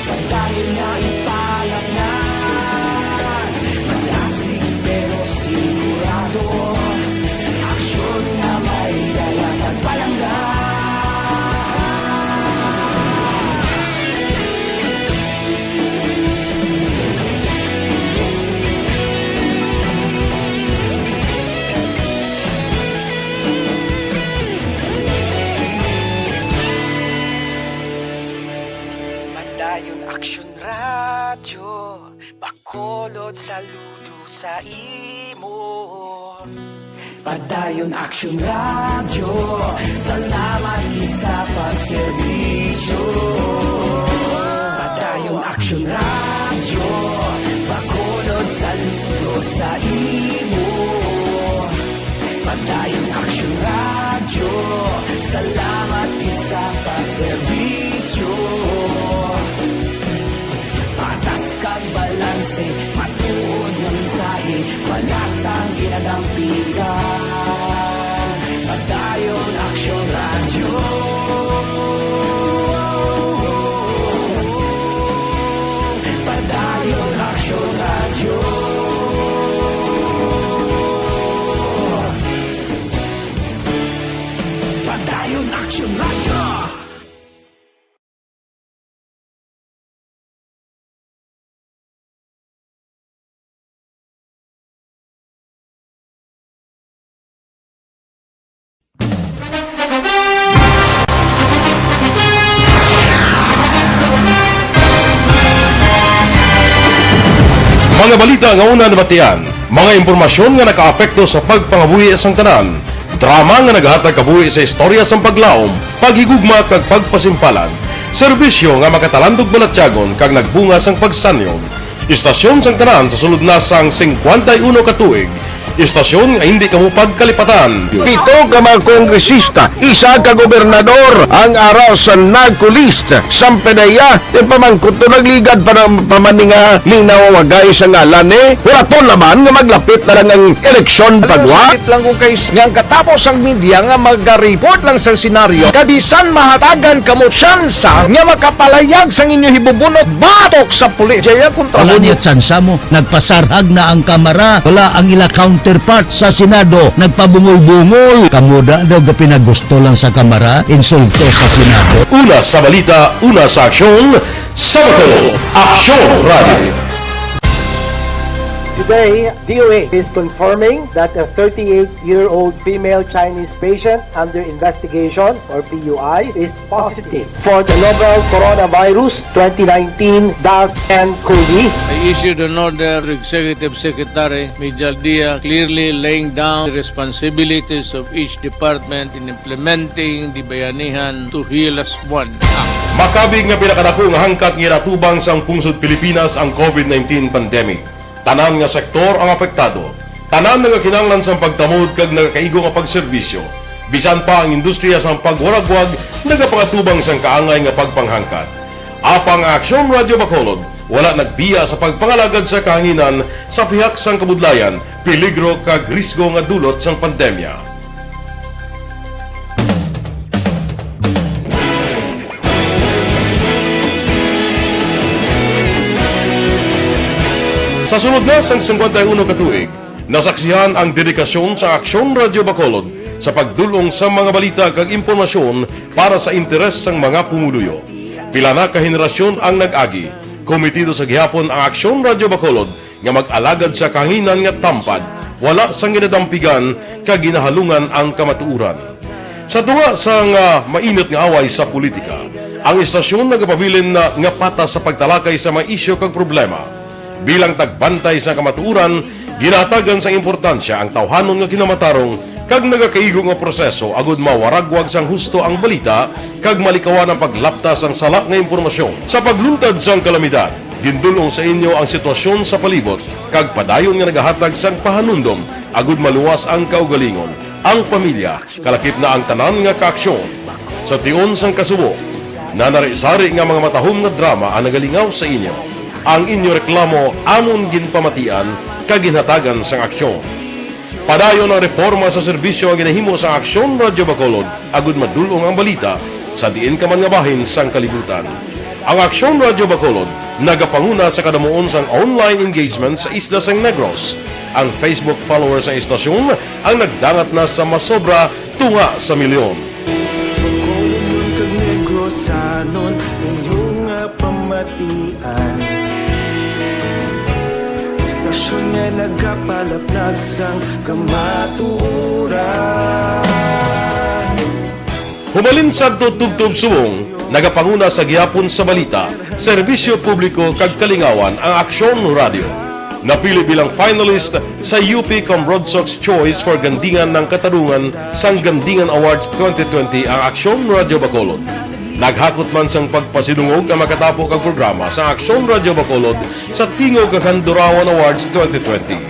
pagdahil na ipalat na. Malasig pero sigurado, aksyon na may dala pagpalangga. Padayon Aksyon radyo, Bacolod saludo sa imo. Padayon Aksyon radyo, salamat kit sa pagserbisyo. Padayon Aksyon radyo, Bacolod saludo sa imo. Padayon Aksyon radyo, salamat kit sa pagserbisyo. Patas kag balanse, matuod ng mensahe, wala sang ginadampigan. Padayon Aksyon radyo. Padayon Aksyon radyo. Padayon Aksyon radyo. Mga balita nga una nabatian, mga impormasyon nga nakaapekto sa pagpangabuhi sang tanan, drama nga naghatag kabuhi sa istorya sang paglaom, paghigugma kag pagpasimpalan, serbisyo nga makatalandog balatyagon kag nagbunga sang pagsanyog, istasyon sang tanan sa sulod na sang 51 ka tuig, istasyon nga hindi kamupag kalipatan. Pito ka mga kongresista, isa ka gobernador ang araw sa nagkulist Sampedaya di pamangkot to nagligad para pamaninga linaw wagay sa ngalan wala to naman nga maglapit na lang ang eleksyon pagwa. Sakit lang kung kayo nga katapos ang media nga mag-report lang sa senaryo kabisan mahatagan kamo tsansa nga makapalayag sa inyo hibubunot batok sa pulis. Jaya kontra Wala niya tsansa mo. Nagpasarhag na ang kamara. Wala ang ila counterpart sa Senado. Nagpabungol-bungol. Kamuda daw ga pinagusto lang sa kamara. Insulto sa Senado. Una sa balita, una sa aksyon, sa Bacolod Aksyon Radio. Today, DOA is confirming that a 38-year-old female Chinese patient under investigation, or PUI, is positive for the novel coronavirus 2019-10-CoV. I issued an order to Executive Secretary Mijal Dia clearly laying down the responsibilities of each department in implementing the Bayanihan to Heal as One Act. Makabig nga pinakadako nga hangkat nga natubang sang pungsod Pilipinas ang COVID-19 pandemic. Tanan nga sektor ang apektado. Tanan nga kinahanglan sang pagtamod kag nagakaigo nga pagserbisyo. Bisan pa ang industriya sang pagwaragwag nagapangatubang sang kaangay nga pagpanghangkat. Apang Aksyon Radio Bacolod wala nagbiya sa pagpangalagad sa kahanginan sa pihak sang kabudlayan, peligro kag risgo nga dulot sang pandemya. Sa sunod na sang 51 katuig, nasaksihan ang dedikasyon sa Aksyon Radyo Bacolod sa pagdulong sa mga balita kag impormasyon para sa interes sang mga pumuluyo. Pila na ka henerasyon ang nag-agi, komitido sa gihapon ang Aksyon Radyo Bacolod nga mag-alagad sa kahanginan nga tampad, wala sang ginadampigan kag ginahalungan ang kamatuuran. Sa tunga sang mainit nga away sa politika, ang istasyon nagapabilin na nga patas sa pagtalakay sa mga isyu kag problema. Bilang tagbantay sa kamatuuran, ginatagan sa importansya ang tawhanon nga kinamatarong kag nagakaigo nga proseso agud mawaragwag sang husto ang balita kag malikawan ang paglaptas ang salak nga impormasyon. Sa pagluntad sang kalamidad, gindulong sa inyo ang sitwasyon sa palibot kag padayon nga nagahatag sang pahanundom agud maluwas ang kaugalingon, ang pamilya, kalakip na ang tanan nga kaaksyon. Sa tion sang kasubo, nanari-sari nga mga matahom nga drama ang nagalingaw sa inyo. Ang inyo reklamo amon ginpamatian kag ginhatagan sang aksyon. Padayon ang reforma sa serbisyo ang ginahimo sa Aksyon Radyo Bacolod agud madulong ang balita sa diin ka man nga bahin sang kalibutan. Ang Aksyon Radyo Bacolod nagapanguna sa kadamuon sang online engagement sa isla sang Negros. Ang Facebook followers sa istasyon ang nagdangat na sa masobra tunga sa milyon. Bacolod kag Negros anon inyong pamatian. Istasyon nga nagapalaplag sang kamaturan. Humalin sa tutubtub subong, nagapanguna sa gihapon sa balita, serbisyo publiko kag kalingawan ang Aksyon Radio. Napili bilang finalist sa UP Broadsox Choice for Gandingan ng Katarungan sang Gandingan Awards 2020 ang Aksyon Radio Bacolod. Naghakot man sang pagpasidungog ang makatapo kag programa sa Aksyon Radio Bacolod sa Tingog kag Handurawan Awards 2020.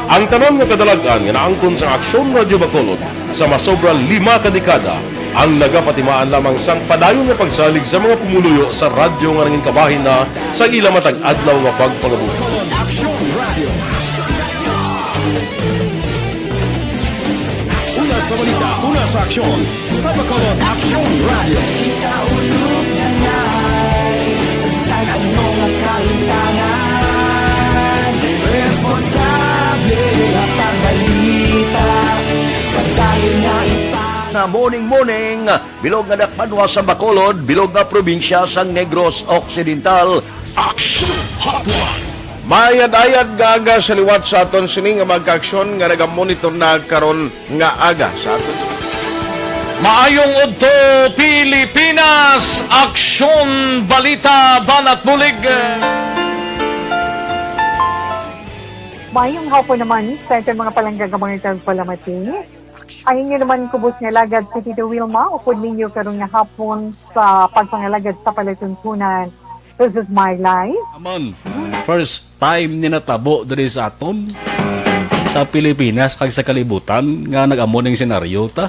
Ang tanon nga kadalagan nga naangkon sa Aksyon Radio Bacolod sa masobra 5 ka dekada ang nagapatimaan lamang sang padayon nga pagsalig sa mga pumuluyo sa radyo nga nangin kabahin na sa ila matag adlaw nga pagpangabuhi. Una sa balita, una sa aksyon, sa Bacolod Aksyon Radio. Ikaulog na na'y sagsag ang mga kahintangan. Responsable at ang balita, pagkain na na morning, bilog nga dakpanwa sa Bacolod, bilog nga probinsya sang Negros Occidental. Action Hotline. Mayad-ayad nga aga sa liwat sa aton sini nga magkaaksyon nga nagamonitor na karon nga aga sa aton. Maayong udto Pilipinas, Aksyon Balita Banat Bulig. Mayong hapon naman sa ating mga palanggagamang palamati. Ang inyo naman kubos nga lagad sa Tito Wilma, upod ninyo karong nga hapon sa pagpangalagad sa palatuntunan. This is my life. Amon, first time ni natabo diri sa aton sa Pilipinas kag sa kalibutan nga nag-amo ning senaryo ta.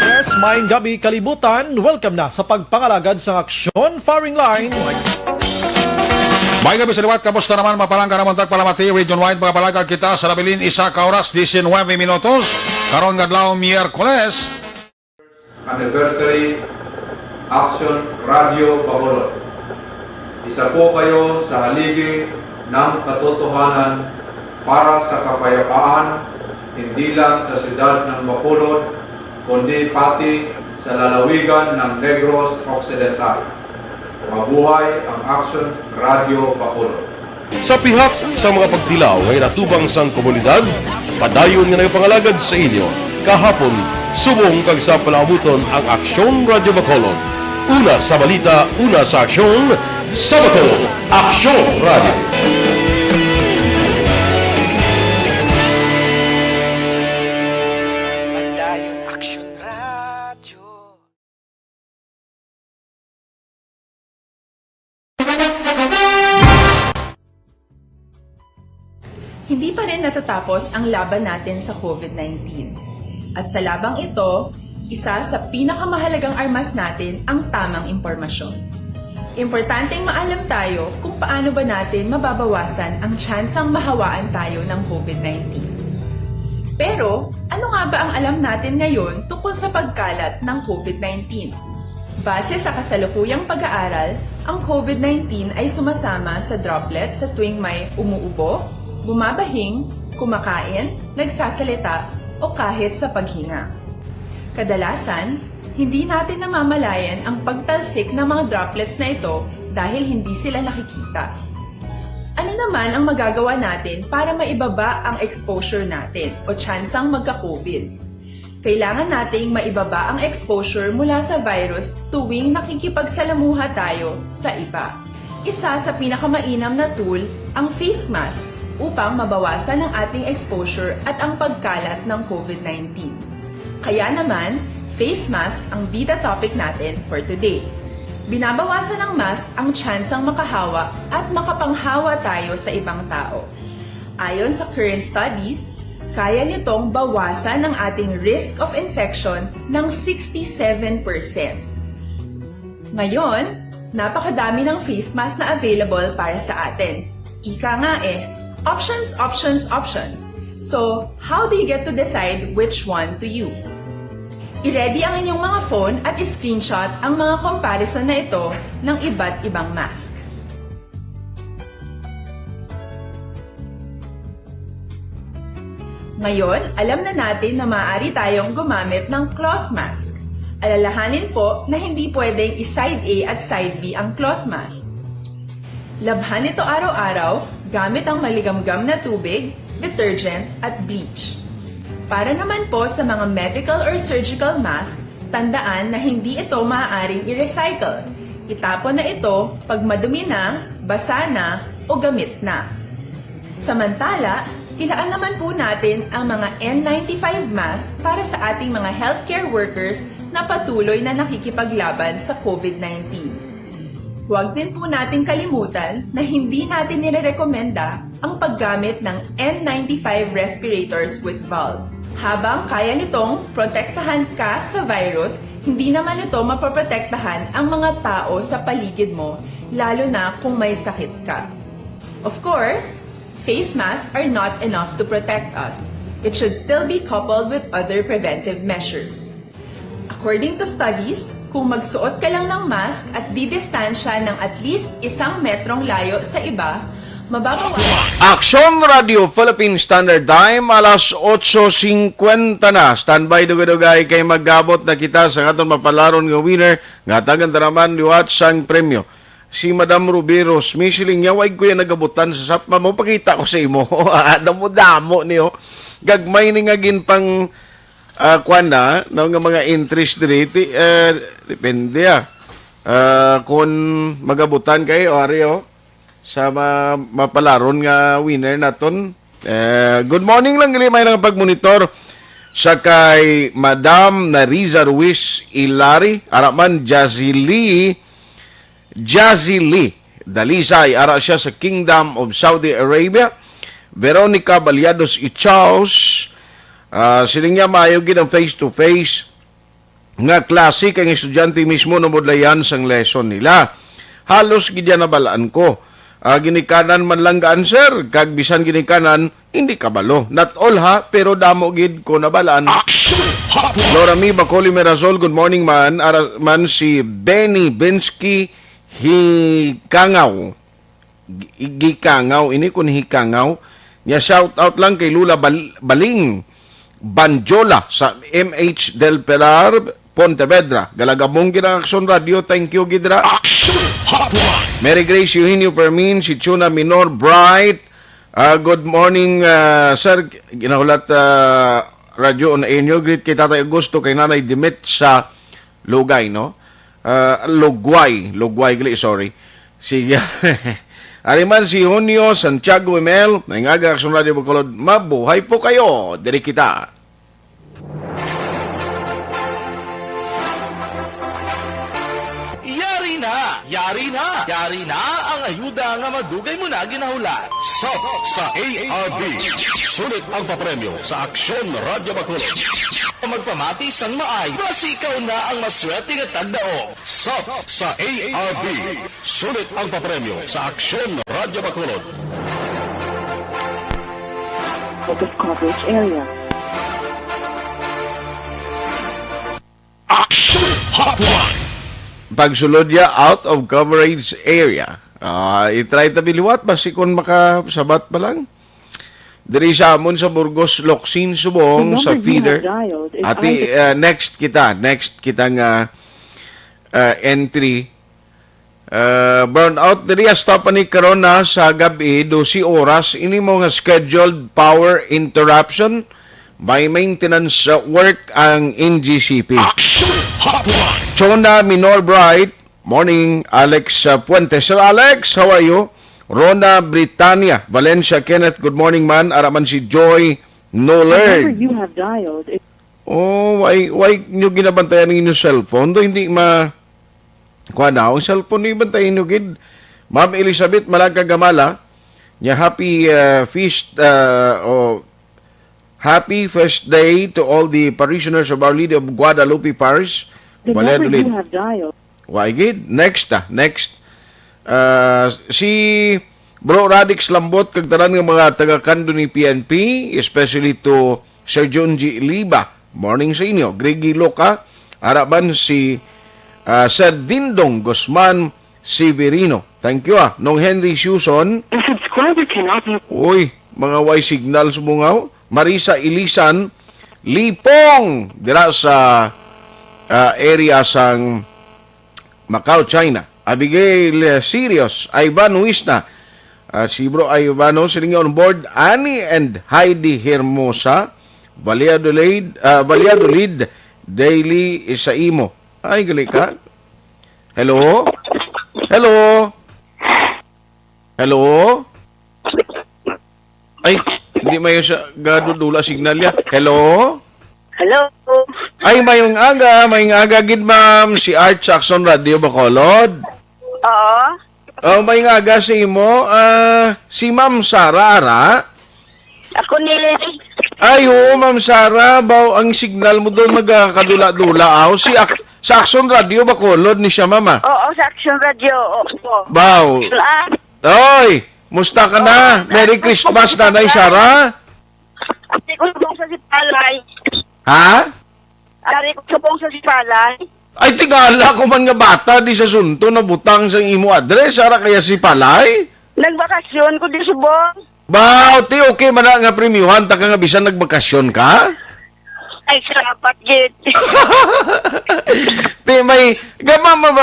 Yes, maayong gabi kalibutan. Welcome na sa pagpangalagad sa Aksyon Firing Line. May gabi sa liwat, kamusta naman mapalangga naman tagpalamati, region-wide mga palagag kita sa labilin, 1 oras, 19 minutos, karon nga adlaw Miyerkules. Anniversary Aksyon Radio Bacolod. Isa po kayo sa haligi ng katotohanan para sa kapayapaan, hindi lang sa siyudad ng Bacolod, kundi pati sa lalawigan ng Negros Occidental. Mabuhay ang Aksyon Radio Bacolod. Sa pihak sa mga pagdilaw ay natubang sang komunidad, padayon nga nagpangalagad sa inyo, kahapon, subong kag sa palaabuton ang Aksyon Radio Bacolod. Una sa balita, una sa aksyon, sa Bacolod, Aksyon Radio. Hindi pa rin natatapos ang laban natin sa COVID-19. At sa labang ito, isa sa pinakamahalagang armas natin ang tamang impormasyon. Importanteng maalam tayo kung paano ba natin mababawasan ang tsansang mahawaan tayo ng COVID-19. Pero, ano nga ba ang alam natin ngayon tungkol sa pagkalat ng COVID-19? Base sa kasalukuyang pag-aaral, ang COVID-19 ay sumasama sa droplets sa tuwing may umuubo, bumabahing, kumakain, nagsasalita, o kahit sa paghinga. Kadalasan, hindi natin namamalayan ang pagtalsik ng mga droplets na ito dahil hindi sila nakikita. Ano naman ang magagawa natin para maibaba ang exposure natin o tsansang magka-COVID? Kailangan nating maibaba ang exposure mula sa virus tuwing nakikipagsalamuha tayo sa iba. Isa sa pinakamainam na tool ang face mask upang mabawasan ang ating exposure at ang pagkalat ng COVID-19. Kaya naman, face mask ang bida topic natin for today. Binabawasan ng mask ang tsansang makahawa at makapanghawa tayo sa ibang tao. Ayon sa current studies, kaya nitong bawasan ang ating risk of infection ng 67%. Ngayon, napakadami ng face mask na available para sa atin. Ika nga options, options, options. So, how do you get to decide which one to use? I-ready ang inyong mga phone at i-screenshot ang mga comparison na ito ng iba't ibang mask. Ngayon, alam na natin na maaari tayong gumamit ng cloth mask. Alalahanin po na hindi pwedeng i-side A at side B ang cloth mask. Labhan ito araw-araw gamit ang maligamgam na tubig, detergent at bleach. Para naman po sa mga medical or surgical mask, tandaan na hindi ito maaaring i-recycle. Itapon na ito pag madumi na, basa na, o gamit na. Samantala, ilaan naman po natin ang mga N95 mask para sa ating mga healthcare workers na patuloy na nakikipaglaban sa COVID-19. Huwag din po nating kalimutan na hindi natin nirerekomenda ang paggamit ng N95 respirators with valve. Habang kaya nitong protektahan ka sa virus, hindi naman ito mapoprotektahan ang mga tao sa paligid mo, lalo na kung may sakit ka. Of course, face masks are not enough to protect us. It should still be coupled with other preventive measures. According to studies, kung magsuot ka lang ng mask at didistansya ng at least 1 metrong layo sa iba, mababawasan. Action Radio Philippine Standard Time, alas 8:50 na. Standby dugay-dugay kay maggabot na kita sa katong mapalaron nga winner nga tagan taraman liwat sang premyo. Si Madam Rubiros, misiling niya, wag ko yan nagabutan sa sapma mo, pakita ko sa imo. Damo-damo niyo. Gagmay ni nga pang kuana, no, nga mga interest rate, depende kung magabutan kayo, Ario, sa mapalaron nga winner naton. Good morning lang, gali may nang pagmonitor sa kay Madam Nariza Ruiz Ilari, araman Jazzy Lee Dalisay, ara siya sa Kingdom of Saudi Arabia. Veronica Baliados Ichaos, siling niya maayog ang face-to-face nga klase kay estudyante mismo na modlayan sang lesson nila. Halos gidya nabalaan ko. Ginikanan man lang ga answer, kag bisan ginikanan, hindi kabalo. Not all ha, pero damo gid ko nabalaan. Laura Mi Bacoli Merazol, good morning man. Man si Benny Bensky Hikangaw. Ini kun Hikangaw. Nya shout out lang kay Lula Baling Banjola sa MH Del Pilar, Pontevedra. Galagabong ginang Action Radio. Thank you, Gidra. Mary Grace Eugenio Permin, si Chuna Minor Bright. Good morning, sir. Ginahulat radio on inyo. Greet kay Tatay Augusto, kay Nanay Dimit sa Lugay, no? Lugway, sorry. Sige. Ariman si Junio Santiago Emel, Naingaga Action Radio Bacolod. Mabuhay po kayo. Diri kita. Yari na ang ayuda nga madugay mo na ginahulat. Sa ARB, sulit ang papremyo sa Aksyon Radio Bacolod. Magpamati sang maay, basi ikaw na ang maswerte nga tagdao. Sa ARB, sulit ang papremyo sa Aksyon Radio Bacolod. Focus coverage area. Action Hotline. pagsulod niya out of coverage area. I-try tabi liwat basi kung makasabat pa lang. Diri sa amon sa Burgos, Locsin, Subong, sa feeder. Ati, next kita nga entry. Burnout diri stop ni karon na sa gabi 12 oras ini mo nga scheduled power interruption by maintenance work ang NGCP. Chona Minor Bright, morning. Alex Puentes. Sir Alex, how are you? Rona Britannia, Valencia Kenneth, good morning man. Araman si Joy Nollard. You have dialed. Oh, why nyo ginabantayan ng inyong cellphone? Do hindi kuha na, ang cellphone nyo bantayan nyo gid. Ma'am Elizabeth Malaga Gamala, niya happy first day to all the parishioners of Our Lady of Guadalupe Parish. The number you have dialed. Why gid? Next. Si Bro Radix Lambot kagtaran ng mga taga-kando ni PNP, especially to Sir John G. Liba. Morning sa inyo. Gregi Loca, harapan si Sir Dindong Guzman Severino. Thank you Nong Henry Suson. The subscriber cannot be... Uy, mga Y signal sumungaw. Marisa Ilisan Lipong dira sa area sang Macau, China. Abigail Sirius, Ivan Huisna, si Bro Ivano, siling on board, Annie and Heidi Hermosa, Valladolid, Daily Isaimo. Ay, gali ka. Hello? Ay, hindi mayo siya gadudula signal ya. Hello? Ay, mayong aga gid ma'am, si Art Saxon Radio Bacolod. Oo. Oh, mayong aga sa imo, si Ma'am Sara ara. Ako nili. Ay, oo, Ma'am Sara, baw ang signal mo doon magkakadula-dula aw. Si Saxon Radio Bacolod ni siya, mama. Oo, sa Action Radio. Oo. Baw. Oy, musta ka na? Merry Christmas, Nanay Sara. Ari ko subong sa Sipalay. Ha? Ari ko subong sa Sipalay. Ay, tigala ko man nga bata di sa sunto na butang sa imo address. Sara kaya si Palay? Nagbakasyon ko di subong. Baw, ti okay man nga premiuhan. Taka nga bisan nagbakasyon ka? Ay, sarapat gid. Ti may,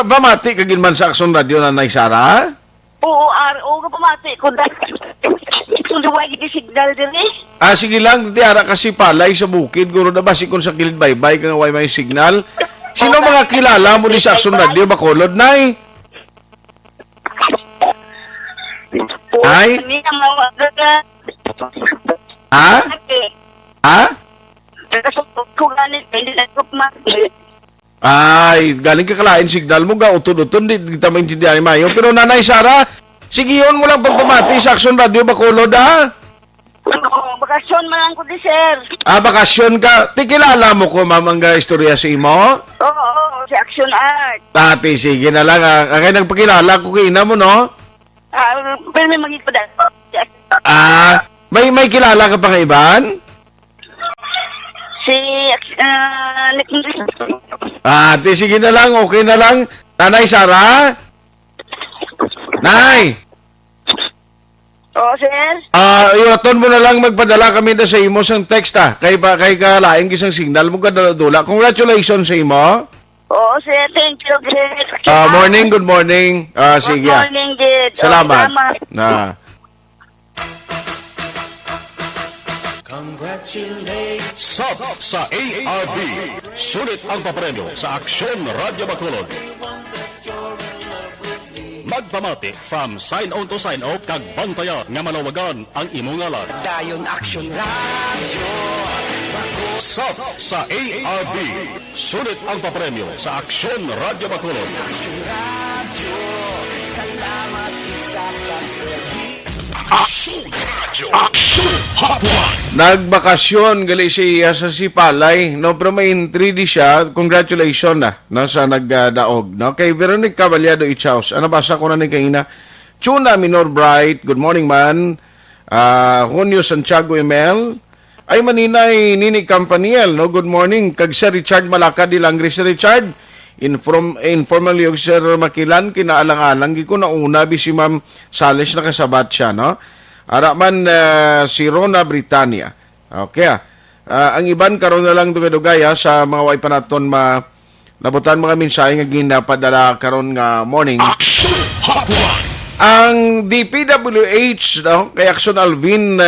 bamati ka ginman sa Action Radio, Nanay Sara? Oo, ka pamati ko dahil. Tuluwag iti signal din Sige lang, tiara kasi Palay sa bukid. Guro na basi kung sa kilid baybay ka nga way may signal. Sino mga kilala mo ni sa Action Radio Bacolod, Nay? Ay? Ha? Ay, galing ka kalain signal mo ga, utod-utod, di kita maintindihan mayo. Pero Nanay Sara, sigiyon mo lang pagpamati sa Action Radio Bacolod, ha? Bakasyon man lang ko di, sir. Bakasyon ka. Tikilala mo ko, ma'am, ang istorya sa imo? Oo, si Action Art. Tati, sige na lang. Kaya nagpakilala ko kina mo, no? Pero may magipada. May kilala ka pa nga iban? Si Ate, sige na lang, okay na lang. Nanay Sara? Nay! Oo, sir. Iwaton mo na lang magpadala kami na sa imo sang text, Kay kalaing kisang signal mo kadala-dula. Congratulations sa imo. Oo, sir. Thank you, sir. Morning, good morning. Sige. Good morning, Jed. Salamat. Sub sa ARB. Sulit ang papremyo sa Aksyon Radio Bacolod. Magpamati from sign on to sign out kag bantaya nga malawagan ang imong ngalan. Dayon Action Radio. Sub sa ARB. Sulit ang papremyo sa Aksyon Radio Bacolod. Action Radio. Salamat sa pagserbi. Action Hotline. Nagbakasyon gali siya sa Sipalay, no, pero may entry di siya. Congratulations no, sa nagdaog, no. Kay Veronic Caballado Ichaus, basa ko na ni kaina. Chuna Minor Bright, good morning man. Junio Santiago Emel, ay maninay Nini Campaniel, no, good morning. Kag Sir Richard Malaka di Langri. Sir Richard, informal yung Sir Makilan, kinaalang-alang, ko na una, si Ma'am Sales na kasabat siya, no? Araman si Rona Britannia. Okay, ang iban karon na lang dugay-dugay sa mga way panaton nabutan mga mensahe nga ginapadala karon nga morning. Ang DPWH, no, kay Action Alvin,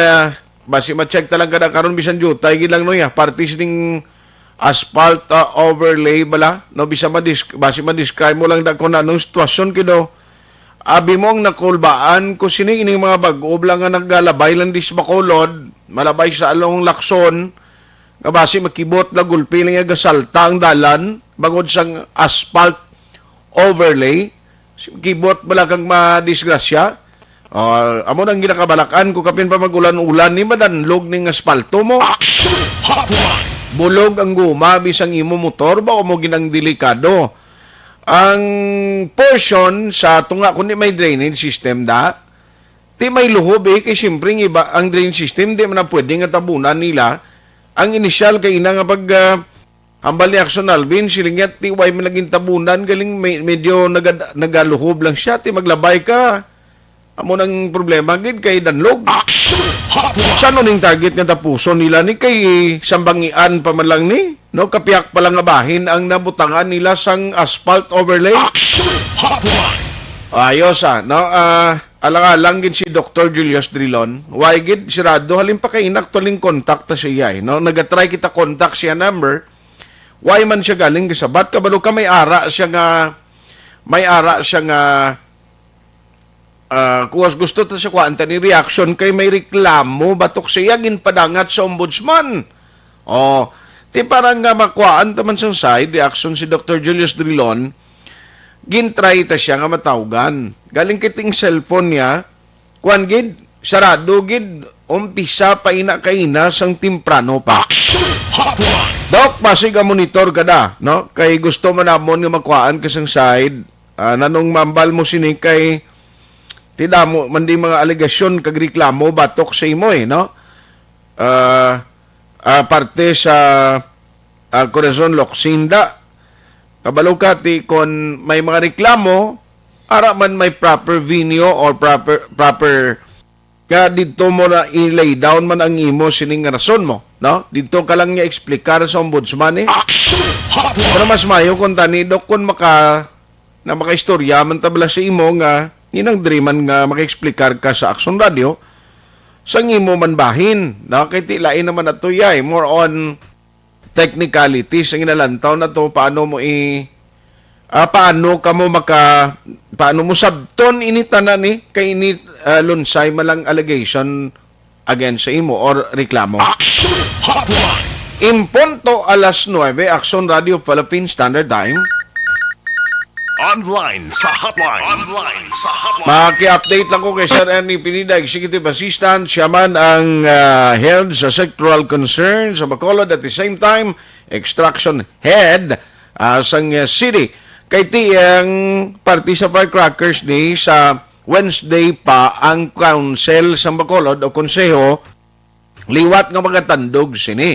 basi ma-check talaga na karon bisan jutay gilang no ya, parties ning asphalt overlay bala, no, basi ma-describe mo lang da kung anong sitwasyon kido. Abi mong nakulbaan ko sini ining mga bag-o lang nga naggalabay lang dis Bacolod, malabay sa along Lacson, nga basi makibot na gulpi lang nga salta ang dalan, bangod sang asphalt overlay, kibot bala kang madisgrasya. Amo nang ginakabalakan ko kapin pa magulan-ulan ni madanlog ning aspalto mo. Bulog ang guma bisang imo motor ba o mo ginang delikado. Ang portion sa tunga kundi may drainage system da, ti may luhob kay siyempre iba ang drainage system di man na pwede nga tabunan nila. Ang initial kay ina nga pag ambal ni Action Alvin, silingat ti way man naging tabunan, galing medyo nagaluhob lang siya, ti maglabay ka. Amo nang problema, gid kay danlog. Saan ning target nga tapuson nila ni kay sambangian pa man lang ni? No, kapiyak pa lang nga bahin ang nabutangan nila sang asphalt overlay. Ayos no? Alang-alang gid si Dr. Julius Drilon. Why gid sirado halin pa kay inaktualing contact ta siya, no? Nagatry kita contact siya number. Why man siya galing kasabat kabalo ka may ara siya nga kuwas gusto ta siya kwanta ni reaction kay may reklamo batok siya ginpadangat sa ombudsman. Ti parang nga makuhaan taman sang side reaction si Dr. Julius Drilon, gintry ta siya nga matawgan. Galing kiting cellphone niya, kuan gid sarado gid umpisa pa ina kaina sang timprano pa. Dok, pasig monitor ka da, no? Kay gusto mo namon nga makuhaan ka sang side, nanong mambal mo sini kay tida mo mandi mga alegasyon kag reklamo batok sa imo no? Parte sa Corazon Locsinda. Kabalo ka ti kon may mga reklamo, ara man may proper venue or proper ka dito mo na i-lay down man ang imo sining rason mo, no? Dito ka lang niya eksplikar sa ombudsman Pero mas mayo kung tani dok kun makaistorya man tabla sa imo nga inang dreaman nga maka-eksplikar ka sa Action Radio sang imo man bahin, no? Kay tilain naman ato yay more on technicalities ang inalantaw na to paano mo paano mo sabton initanan kay ini lunsay malang allegation against sa imo or reklamo. Impunto alas 9 Action Radio Philippine Standard Time. Online sa hotline. Maki-update lang ko kay Sir Ernie Pinida, Executive Assistant. Siya man ang head sa sectoral concerns sa Bacolod, at the same time, extraction head sang city. Kay tiyang party sa firecrackers ni sa Wednesday pa ang council sa Bacolod o konseho liwat nga mga tandog sini.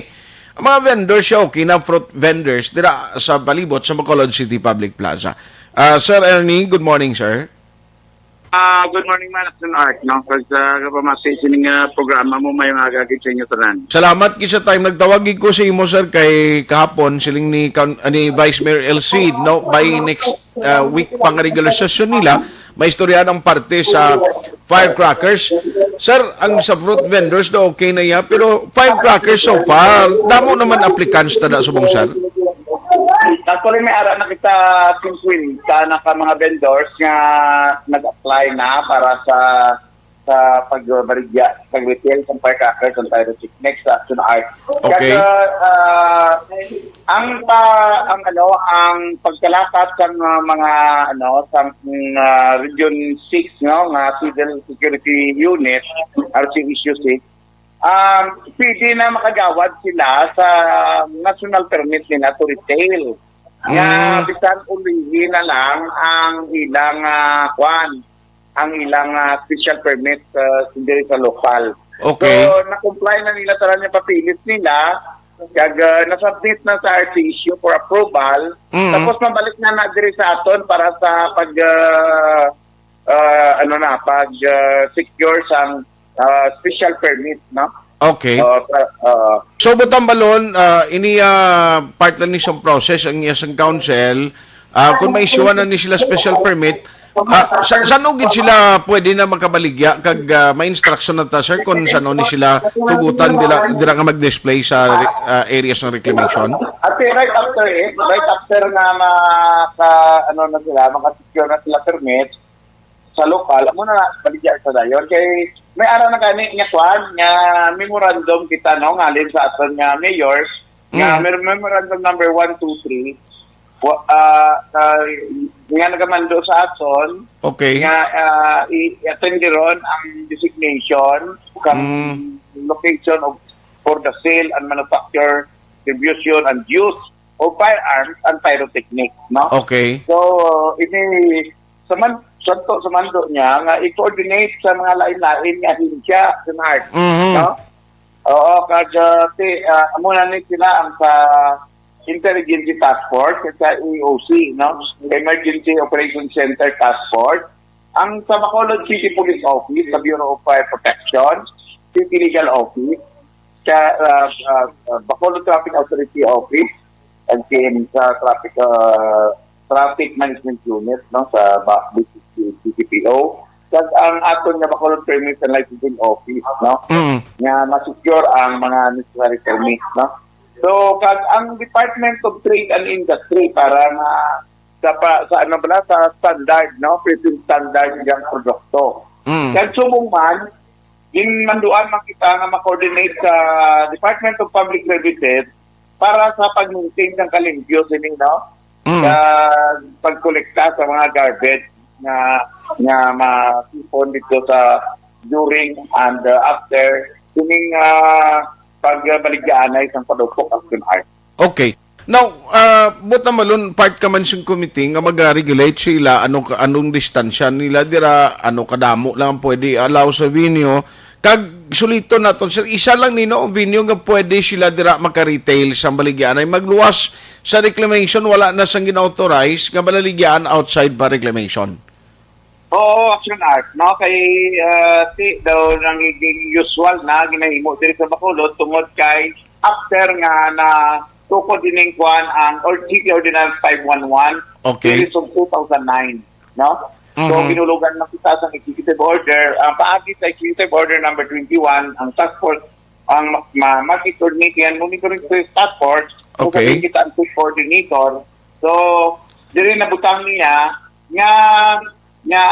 Ang mga vendors siya, okay na fruit vendors dira sa palibot sa Bacolod City Public Plaza. Sir Ernie, good morning, sir. Good morning, Managing Art. No? Kasi kapamasi sining programa mo may magagit sa inyo tanan. Salamat kisa time. Nagtawagin ko sa imo, sir, kay kahapon siling ni Vice Mayor Elcid, no? By next week pang regular session nila, may istorya ng parte sa firecrackers. Sir, ang sa fruit vendors na okay na yan, pero firecrackers so far, damo naman applicants tada subong, sir. Actually, may ara na kita sinkwin ka na ka mga vendors nga nag-apply na para sa pag-retail sa firecrackers on Tyro 6 next Action Art. Okay. Ang pagkalakat sa mga sa Region 6 nga Civil Security Unit RCSU 6, pwede na makagawad sila sa national permit nila to retail. Bisan ulihin na lang ang ilang special permit sa lokal. Okay. So, na-comply na nila sa papilit nila kag nasubmit na sa RCSU for approval, tapos mabalik na diri sa aton para sa pag secure sang special permit, no? Okay. So butang balon ini part lang ni siyang process ang iyang council kung may issue na ni sila special permit saan ugid sila pwede na makabaligya kag may instruction na ta sir kung saan ni sila tugutan dira nga mag-display sa areas ng reclamation. At right after na maka-secure na sila permit sa lokal, muna na baligya sa dayon kay may araw na kani nga kwan nga memorandum kita no ngalin sa aton nga mayors nga memorandum number 123 nga nagamando sa aton nga i-attend ron ang designation kang location of for the sale and manufacture, distribution and use of firearms and pyrotechnics, no? Okay. So ini sa mando niya nga i-coordinate sa mga lain-lain nga hinsya sa NARC, no? Oo, kada muna ni sila ang sa Intelligence Task Force at sa EOC, no? Emergency Operations Center Task Force. Ang sa Bacolod City Police Office, sa Bureau of Fire Protection, City Legal Office, sa Bacolod Traffic Authority Office, and sa Traffic Management Unit, no? Sa BCPO. Kag ang aton nga Bacolod Permit and Licensing Office, no? Nga ma-secure ang mga necessary permits, no? So, kag ang Department of Trade and Industry para na sa standard, no? Present standard ng produkto. Kag subong man, din manduan makita nga ma-coordinate sa Department of Public Services para sa pag-maintain ng kalimpyo sining, no? Sa pagkolekta sa mga garbage nga ma-sipon dito sa during and after sining pagbaligyan ay isang padupok action art. Okay. Now, buta malun part ka man siyang committee nga mag-regulate sila anong distansya nila dira kadamo lang pwede allow sa venue kag sulito naton sir isa lang nino venue nga pwede sila dira maka-retail sa baligyan ay magluwas sa reclamation wala na sang gina-authorize nga baligyan outside pa reclamation. Oo, action art, no? Kay daw nangiging usual na ginahimo diri sa Bacolod tungod kay after nga na tukod dining kwan ang City Ordinance 511 series of 2009, no? So binulugan na kita sa executive order, paagi sa executive order number 21 ang task force ang mag-coordinate yan monitoring task force okay. So kita ang coordinator. So diri nabutang niya nga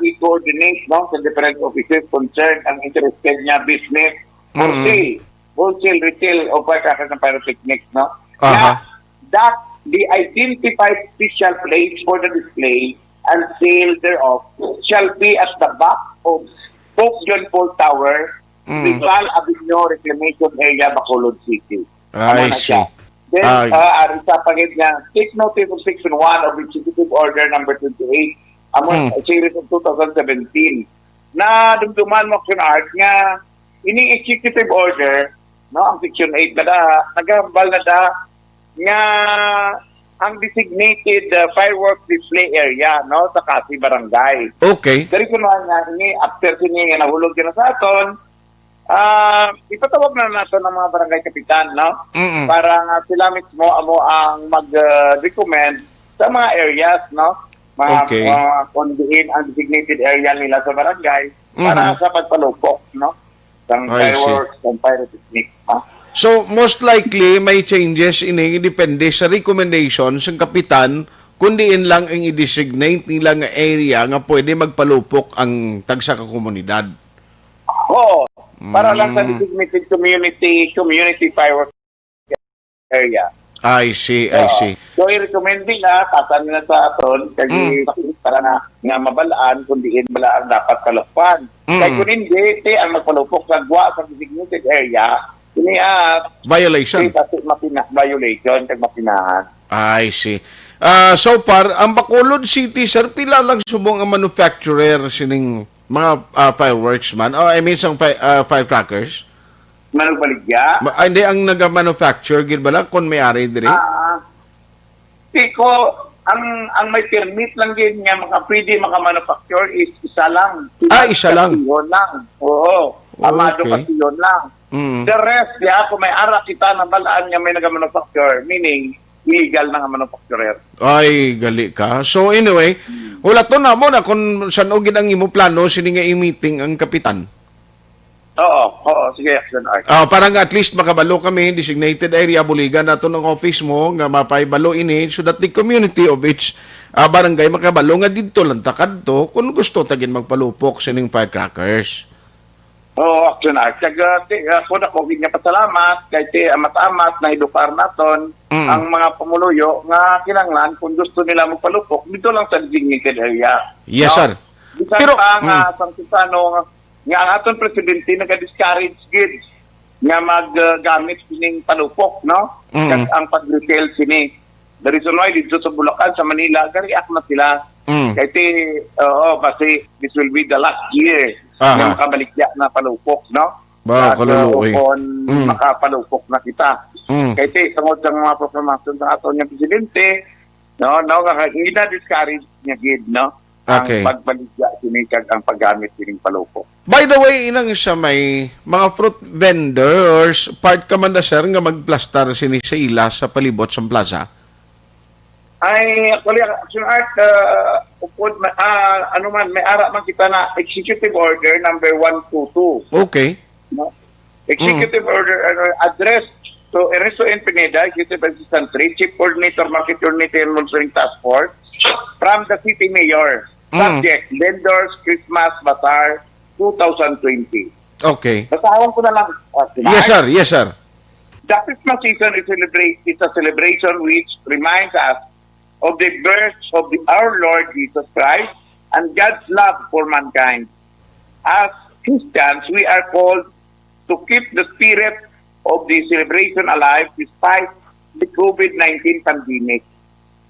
i-coordinate, no, sa different offices concerned ang interested niya business wholesale, retail o pagkakas ng pyrotechnics, no? That the identified special place for the display and sale thereof shall be at the back of Pope John Paul Tower, Rizal Avenue Reclamation Area, Bacolod City. I see. Then, sa pagit nga, take notice of Section 1 of Executive Order number 28, series of 2017, na dumduman mo art nga, ini Executive Order, no, ang Section 8 na nagambal na nga, ang designated fireworks display area, no, sa Kasi Barangay. Okay. Dari ko nga, ini, after sini, nahulog din na sa aton, ipatawag na natin ng mga barangay kapitan, no? Para nga sila mismo ang mag-recommend sa mga areas, no? Kondiin ang designated area nila sa barangay para sa pagpalupok, no? Ng fireworks and pyrotechnics, no? So, most likely, may changes depende sa recommendations ng kapitan kundiin lang ang i-designate nilang area nga pwede magpalupok ang tagsa ka komunidad. Oo. Para lang sa designated community fireworks area. I see. So, i-recommend nila, tasan nila sa aton, kasi para na nga mabalaan, kundiin bala ang dapat kalupan. Kaya kung hindi, ang magpalupok sa gwa sa designated area, violation. Violation, kag mapinahan. I see. So far, ang Bacolod City, sir, pila lang subong ang manufacturer sining mga fireworks man? I mean, some firecrackers? Manugbaligya. Hindi ang naga-manufacture gid bala kon may-ari diri. Tiko, ang may permit lang din nga pwede maka-manufacture is isa lang. Isa lang. Yun lang. Oo. Amado kasi yun lang. The rest, kung may ara kita na balaan niya may naga-manufacture, meaning illegal na nga manufacturer. Ay, gali ka. So anyway, wala to na mo na kung saan ogid ang imo plano sini nga i-meeting ang kapitan. Oo, sige, Action Art. Para nga at least makabalo kami, designated area, buligan nato ng office mo, nga mapaibalo ini, so that the community of each barangay makabalo nga dito lang takad to, kung gusto tagin magpalupok sining firecrackers. Oo, Action Art. Kaya ako na ko nga pasalamat, kay amat-amat na edukar naton ang mga pamuluyo nga kinanglan kung gusto nila magpalupok, dito lang sa designated area. Yes, sir. Bisan pero, sang sitano nga ang aton presidente nag-discourage gid nga maggamit sining palupok, no? Kag ang pag-retail sini. The reason why dito sa Bulacan, sa Manila, gariak na sila. Kasi this will be the last year na makabaligya na palupok, no? Kung makapalupok na kita. Kasi tungod sa mga proklamasyon sa aton ng presidente, no, nga gina-discourage niya gid, no? Ang pagbaligya sinikag ang paggamit sining palupok. By the way, inang siya may mga fruit vendors, part ka man na sir nga magplastar sini sa ila sa palibot sa plaza? Ay, actually, Action Art, may ara man kita na Executive Order number 122. Okay. No? Executive Order addressed to Ernesto N. Pineda, Executive Assistant 3, Chief Coordinator, Market Coordinator, and Monitoring Task Force, from the City Mayor. Subject, Vendors Christmas Bazaar 2020. Okay. Basahan ko na lang. Yes, sir. The Christmas season is a celebration which reminds us of the birth of our Lord Jesus Christ and God's love for mankind. As Christians, we are called to keep the spirit of the celebration alive despite the COVID-19 pandemic,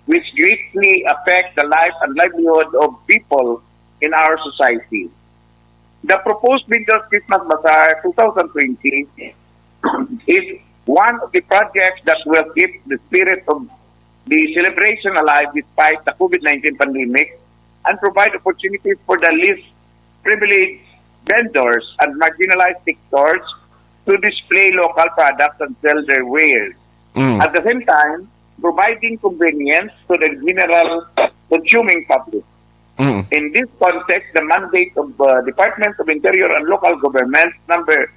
which greatly affect the life and livelihood of people in our society. The proposed Vendors Christmas Bazaar 2020 is one of the projects that will keep the spirit of the celebration alive despite the COVID-19 pandemic and provide opportunities for the least privileged vendors and marginalized sectors to display local products and sell their wares. At the same time, providing convenience to the general consuming public. In this context, the mandate of the Department of Interior and Local Government number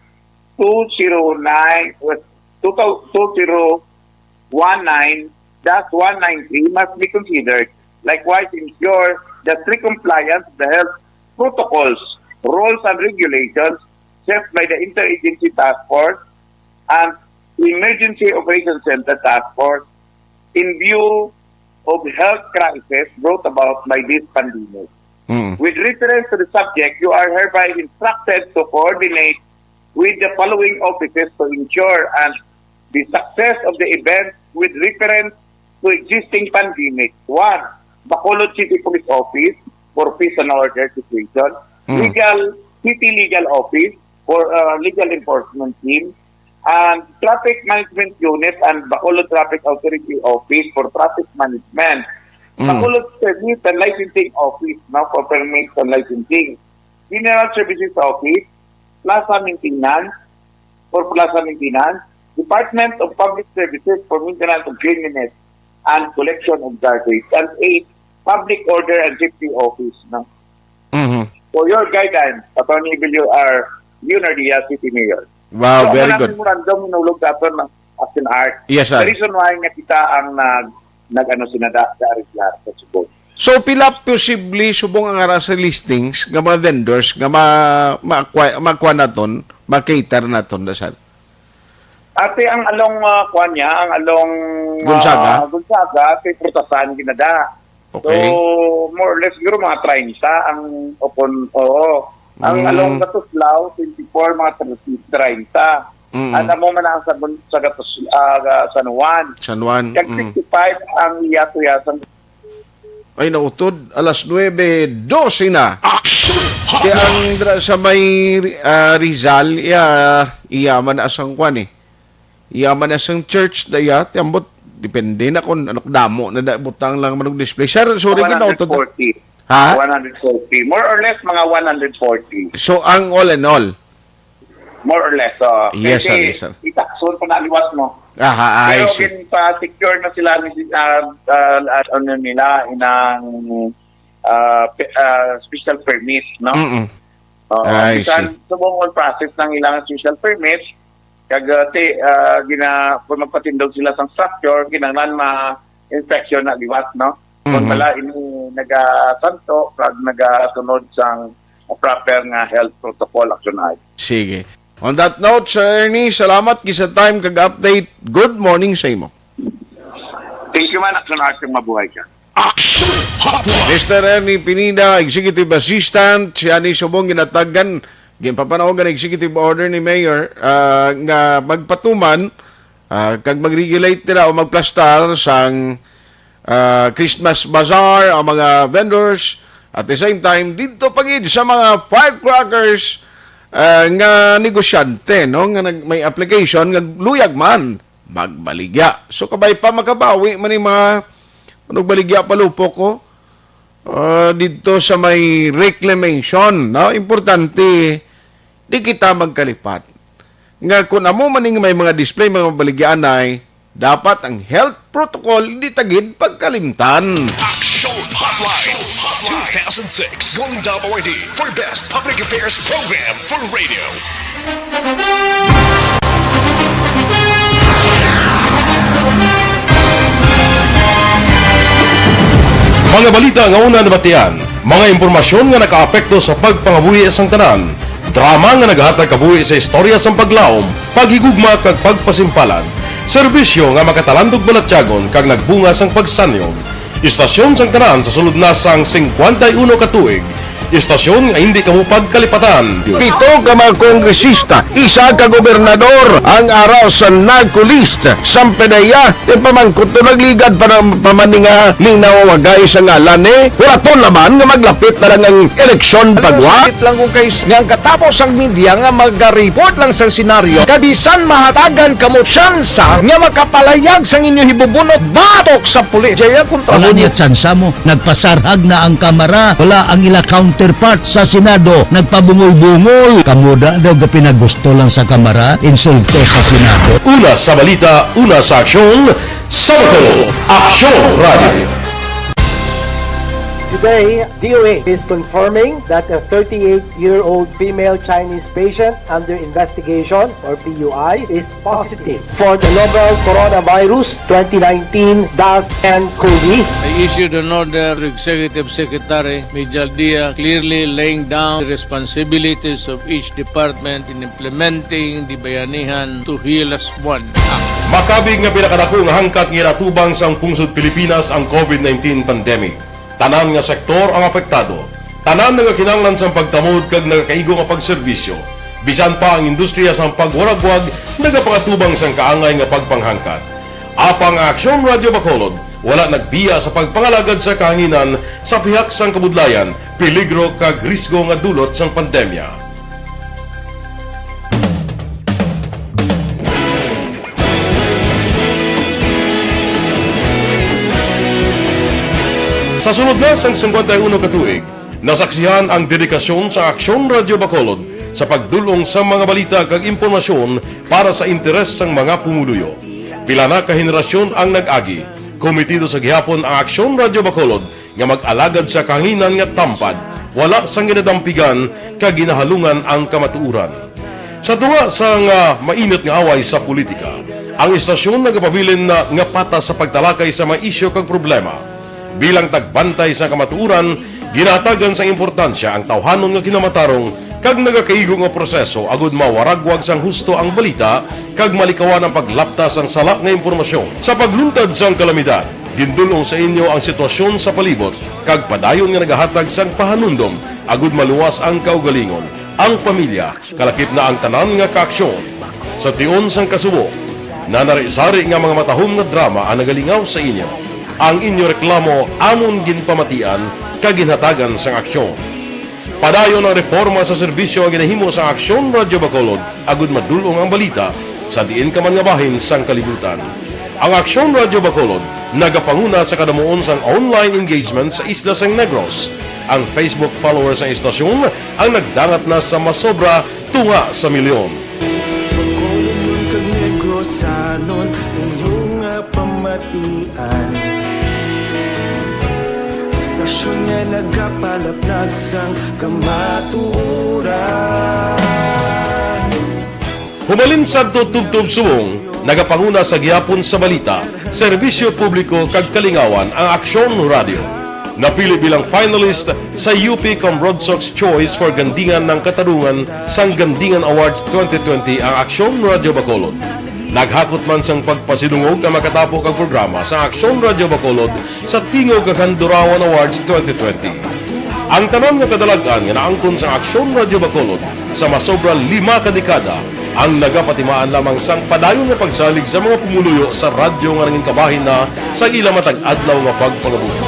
2019-193 must be considered. Likewise, ensure the strict compliance with the health protocols, rules, and regulations set by the Interagency Task Force and Emergency Operations Center Task Force in view of health crisis brought about by this pandemic. With reference to the subject, you are hereby instructed to coordinate with the following offices to ensure the success of the event with reference to existing pandemic. 1. Bacolod City Police Office for Peace and Order Situation. City Legal Office for Legal Enforcement Team. And Traffic Management Unit and Bacolod Traffic Authority Office for Traffic Management. Bacolod Service and Licensing Office for Permits and Licensing. General Services Office, Plaza Maintenance for Plaza Maintenance. Department of Public Services for Maintenance of Cleanliness and Collection of Garbage. And 8, Public Order and Safety Office. For your guidance, Attorney Vilio R. Leonardia, City Mayor. Wow, very good. Memorandum minulog dapat ng Action Art. Yes, sir. The reason why nga kita ang sinada sa Subo. So, pila possibly subong ang ara sa listings ng mga vendors nga makuha naton, makater naton, dasal? Ate, ang along ang along Gonzaga, kay Prutasan ginada. Okay. So, more or less, siguro mga 30 ang ang along Gatuslao, 24, mga 30. At amo man ang sa San Juan. San Juan. Kag 65 ang Yato-Yatang. Ay, nautod. Alas 9:12 na. Kaya ang sa may Rizal, iyaman na asang kwan eh. Iyaman na asang church daya, tiambot, depende na kung anok damo na butang lang manong display. Sir, sorry, 140. Ha? 140. More or less, mga 140. So, ang all and all? More or less. Yes, sir. Kasi Yes, sir. itakson pa naliwas mo. Aha, I Pero see. pa-secure na sila nila inang special permit, no? Mm-mm. I see. Subong process ng ilang special permit, kag kung magpatindog sila sa structure, kinanglan ma-inspection na liwat, no? Kung pala ini nagasanto, kag nagasunod sang proper nga health protocol action ay. Sige. On that note, Sir Ernie, salamat kisa time kag-update. Good morning sa imo. Thank you man, action action, mabuhay ka. Mr. Ernie Pinida, Executive Assistant, siya ni subong ginatagan, ginpapanawagan ang Executive Order ni Mayor nga magpatuman kag mag-regulate nila o magplastar sang Christmas Bazaar, ang mga vendors, at the same time, dito pagid sa mga firecrackers nga negosyante, no? Nga may application, nga luyag man, magbaligya. So, kabay pa makabawi man yung mga baligya palupok ko dito sa may reclamation, no? Importante, di kita magkalipat. Nga kung amo maning may mga display, mga baligyan ay dapat ang health protocol di tagid pagkalimtan. Action Hotline 2006 Golden Dove Award for Best Public Affairs Program for Radio. Mga balita nga una nabatian, mga impormasyon nga nakaapekto sa pagpangabuhi sang tanan, drama nga naghatag kabuhi sa istorya sang paglaom, paghigugma kag pagpasimpalan, serbisyo nga makatalandog balatyagon kag nagbunga sang pagsanyog, istasyon sang tanan sa sulod na sang 51 ka tuig, istasyon nga hindi kamo pagkalipatan. Pito ka mga kongresista, isa ka gobernador, ang araw sa nagkulist, sampedaya, di pamangkot na nagligad para pamaninga linaw wagay sa ngalan wala to naman nga maglapit na lang ang eleksyon pagwa. Sakit lang kung kays nga katapos ang media nga mag-report lang sa senaryo, kabisan mahatagan kamo tsansa nga makapalayag sang inyo hibubunot batok sa pulis. Jaya kontra Wala niya tsansa mo, nagpasarhag na ang kamera, wala ang ila counterpart sa Senado, nagpabungol-bungol. Kamuda daw ga pinagusto lang sa kamera, insulto sa Senado. Una sa balita, una sa aksyon, Sabado, Aksyon Radio. Today, DOA is confirming that a 38-year-old female Chinese patient under investigation, or PUI, is positive for the novel coronavirus 2019-10-CoV. I issued an order to Executive Secretary Major Dia clearly laying down the responsibilities of each department in implementing the Bayanihan to Heal as One Act. Makabig nga pinakadako nga hangkat nga iratubang sang pungsod Pilipinas ang COVID-19 pandemic. Tanan nga sektor ang apektado. Tanan nga kinahanglan sang pagtamod kag nagakaigo nga pagserbisyo. Bisan pa ang industriya sang pagwaragwag nagapangatubang sang kaangay nga pagpanghangkat. Apang Aksyon Radio Bacolod wala nagbiya sa pagpangalagad sa kahanginan sa pihak sang kabudlayan, peligro kag risgo nga dulot sang pandemya. Sa sunod na sang 51 ka tuig, nasaksihan ang dedikasyon sa Aksyon Radio Bacolod sa pagdulong sa mga balita kag impormasyon para sa interes sang mga pumuluyo. Pila na ka henerasyon ang nag-agi, komitido sa gihapon ang Aksyon Radio Bacolod nga mag-alagad sa kahanginan nga tampad, wala sang ginadampigan kag ginahalungan ang kamatuuran. Sa tunga sang mainit nga away sa politika, ang istasyon nagapabilin na nga patas sa pagtalakay sa mga isyu kag problema. Bilang tagbantay sa kamatuuran, ginatagan sa importansya ang tawhanon nga kinamatarong kag nagakaigo nga proseso agud mawaragwag sang husto ang balita kag malikawan ang paglapta sang sala nga impormasyon. Sa pagluntad sang kalamidad, gindulong sa inyo ang sitwasyon sa palibot kag padayon nga nagahatag sang pahanundom agud maluwas ang kaugalingon, ang pamilya, kalakip na ang tanan nga kaaksyon. Sa tion sang kasubo, nanarisari nga mga matahom nga drama ang nagalingaw sa inyo. Ang inyo reklamo amon ginpamatian kag ginhatagan sang aksyon. Padayon ang reforma sa serbisyo ang ginahimo sa Aksyon Radyo Bacolod agud madulong ang balita sa diin ka man nga bahin sang kalibutan. Ang Aksyon Radyo Bacolod nagapanguna sa kadamuon sang online engagement sa Isla San Negros. Ang Facebook followers sa istasyon ang nagdangat na sa masobra tunga sa milyon. Bacolod kag Negros sanon inyong pamatian. Istasyon nga nagapalaplag sang kamatuoran. Humalin sa tutub-tub suwong, nagapanguna sa gihapon sa balita, serbisyo publiko kag kalingawan ang Aksyon Radio. Napili bilang finalist sa UP Broadsox Choice for Gandingan ng Katarungan sang Gandingan Awards 2020 ang Aksyon Radio Bacolod. Naghakot man sang pagpasidungog ang makatapo kag programa sa Aksyon Radio Bacolod sa Tingog kag Handurawan Awards 2020. Ang tanan nga kadalagan nga naangkon sa Aksyon Radio Bacolod sa masobra 5 ka dekada ang nagapatimaan lamang sang padayon nga pagsalig sa mga pumuluyo sa radyo nga nangin kabahin na sa ila matag adlaw nga pagpangabuhi.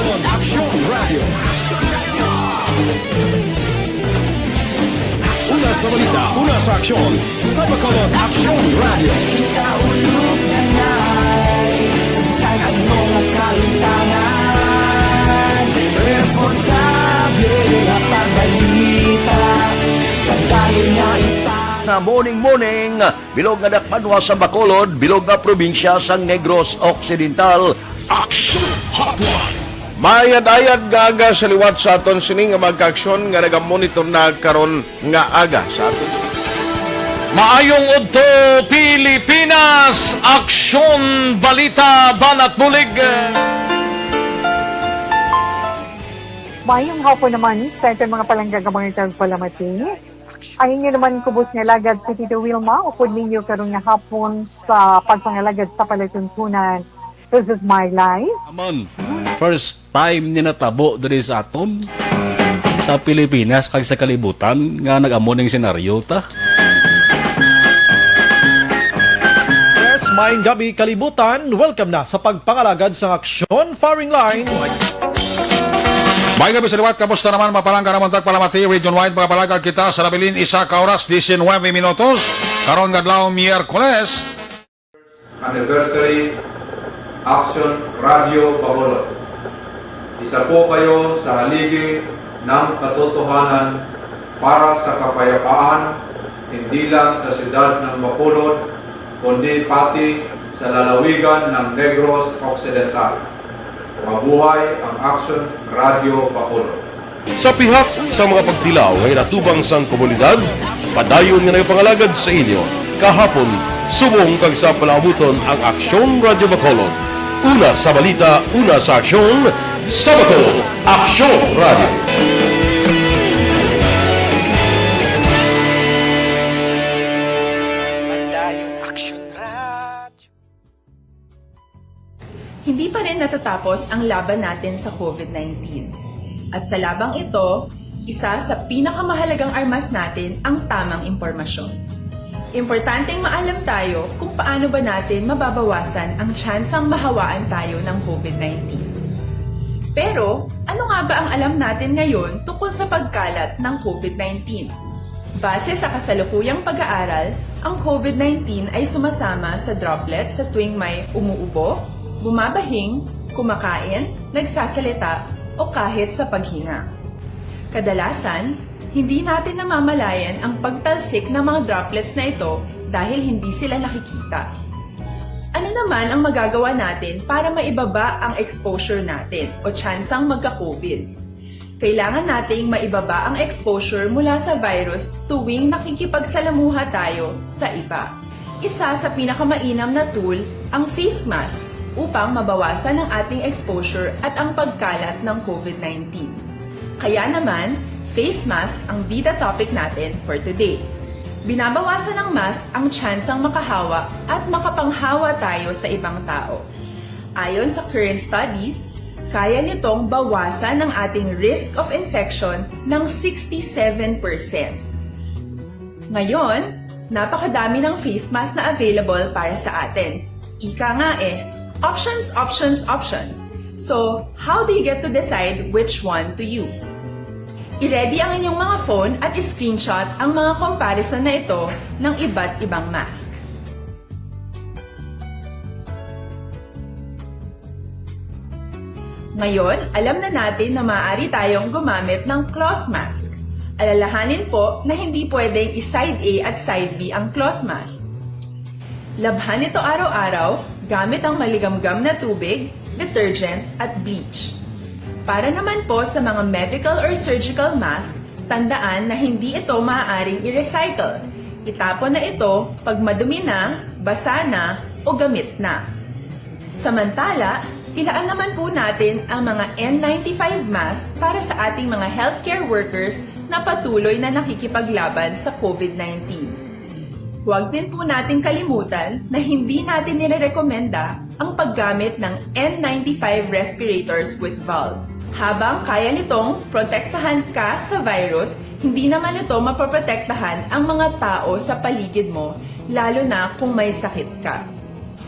Una sa balita, una sa aksyon, sa Bacolod Aksyon Radio. Kaulog na na'y sumsan ang mga kaintangan. Responsable na pagbalita, pagkain na na morning, bilog nga dakpanwa sa Bacolod, bilog nga probinsya sang Negros Occidental. Action Hotline! Mayad-ayad nga aga sa liwat sa aton sining nga magka-aksyon nga nagamonitor na karon nga aga sa aton. Maayong udto Pilipinas, Aksyon Balita Banat Bulig. Mayong hapon naman sa ito mga palanggagamang itang palamati. Ayun nyo naman kubos nga lagad si Tito Wilma, upod ninyo karong nga hapon sa pagpangalagad sa palatuntunan. This is my life. Amon, first time ni natabo diri sa aton sa Pilipinas kag sa kalibutan nga nag-amo ning senaryo ta. Yes, maayong gabi kalibutan. Welcome na sa pagpangalagad sa Aksyon Firing Line. May gabi sa liwat, kamusta naman mapalangga naman tagpalamati, region-wide mga palagag kita sa Labilin, isa ka oras, 19 minutos, karon gadlaw Miyerkules. Anniversary Action Radio Bacolod. Isa po kayo sa haligi ng katotohanan para sa kapayapaan, hindi lang sa siyudad ng Bacolod, kundi pati sa lalawigan ng Negros Occidental. Mabuhay ang Action Radio Bacolod. Sa pihak sa mga pagtilaw ngay natubang sang komunidad, padayon nga nagpangalagad sa inyo. Kahapon, subong kag sa palabuton ang Aksyon Radio Bacolod. Una sa balita, una sa aksyon, sa Bacolod, Aksyon Radio. Hindi pa rin natatapos ang laban natin sa COVID-19. At sa labang ito, isa sa pinakamahalagang armas natin ang tamang impormasyon. Importanteng maalam tayo kung paano ba natin mababawasan ang tsansang mahawaan tayo ng COVID-19. Pero, ano nga ba ang alam natin ngayon tungkol sa pagkalat ng COVID-19? Base sa kasalukuyang pag-aaral, ang COVID-19 ay sumasama sa droplets sa tuwing may umuubo, bumabahing, kumakain, nagsasalita, o kahit sa paghinga. Kadalasan, hindi natin namamalayan ang pagtalsik ng mga droplets na ito dahil hindi sila nakikita. Ano naman ang magagawa natin para maibaba ang exposure natin o tsansang magka-COVID? Kailangan nating maibaba ang exposure mula sa virus tuwing nakikipagsalamuha tayo sa iba. Isa sa pinakamainam na tool ang face mask upang mabawasan ang ating exposure at ang pagkalat ng COVID-19. Kaya naman, face mask ang bida topic natin for today. Binabawasan ng mask ang tsansang makahawa at makapanghawa tayo sa ibang tao. Ayon sa current studies, kaya nitong bawasan ang ating risk of infection ng 67%. Ngayon, napakadami ng face mask na available para sa atin. Ika nga options, options, options. So, how do you get to decide which one to use? I-ready ang inyong mga phone at screenshot ang mga comparison na ito ng iba't ibang mask. Ngayon, alam na natin na maaari tayong gumamit ng cloth mask. Alalahanin po na hindi pwedeng i-side A at side B ang cloth mask. Labhan ito araw-araw gamit ang maligamgam na tubig, detergent at bleach. Para naman po sa mga medical or surgical mask, tandaan na hindi ito maaaring i-recycle. Itapon na ito pag madumi na, basa na o gamit na. Samantala, ilaan naman po natin ang mga N95 mask para sa ating mga healthcare workers na patuloy na nakikipaglaban sa COVID-19. Huwag din po nating kalimutan na hindi natin nirerekomenda ang paggamit ng N95 respirators with valve. Habang kaya nitong protektahan ka sa virus, hindi naman ito mapoprotektahan ang mga tao sa paligid mo, lalo na kung may sakit ka.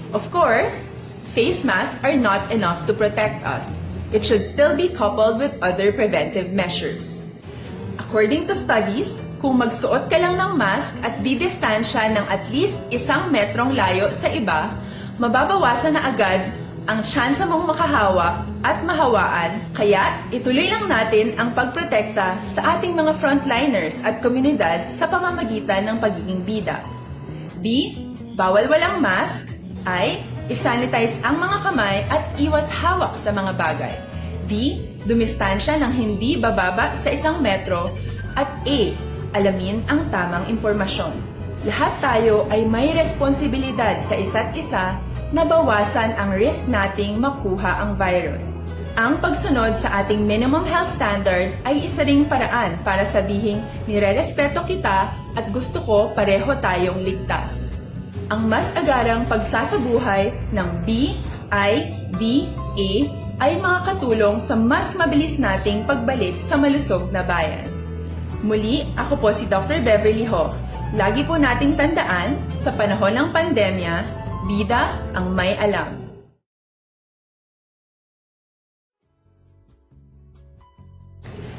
Of course, face masks are not enough to protect us. It should still be coupled with other preventive measures. According to studies, kung magsuot ka lang ng mask at didistansya ng at least 1 metrong layo sa iba, mababawasan na agad ang tsansa mong makahawa at mahawaan. Kaya ituloy lang natin ang pagprotekta sa ating mga frontliners at komunidad sa pamamagitan ng pagiging bida. B. Bawal walang mask. I. Isanitize ang mga kamay at iwas hawak sa mga bagay. D. Dumistansya ng hindi bababa sa 1 metro. At A. Alamin ang tamang impormasyon. Lahat tayo ay may responsibilidad sa isa't isa na bawasan ang risk nating makuha ang virus. Ang pagsunod sa ating minimum health standard ay isa ring paraan para sabihing nirerespeto kita at gusto ko pareho tayong ligtas. Ang mas agarang pagsasabuhay ng B, I, D, A ay makakatulong sa mas mabilis nating pagbalik sa malusog na bayan. Muli, ako po si Dr. Beverly Ho. Lagi po nating tandaan, sa panahon ng pandemya, bida ang may alam.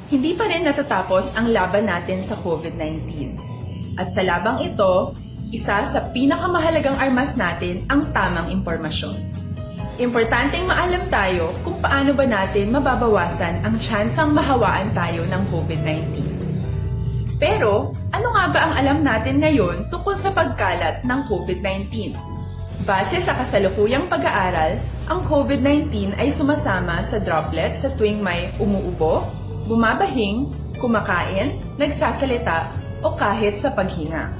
Hindi pa rin natatapos ang laban natin sa COVID-19. At sa labang ito, isa sa pinakamahalagang armas natin ang tamang impormasyon. Importanteng maalam tayo kung paano ba natin mababawasan ang tsansang mahawaan tayo ng COVID-19. Pero, ano nga ba ang alam natin ngayon tungkol sa pagkalat ng COVID-19? Base sa kasalukuyang pag-aaral, ang COVID-19 ay sumasama sa droplets sa tuwing may umuubo, bumabahing, kumakain, nagsasalita, o kahit sa paghinga.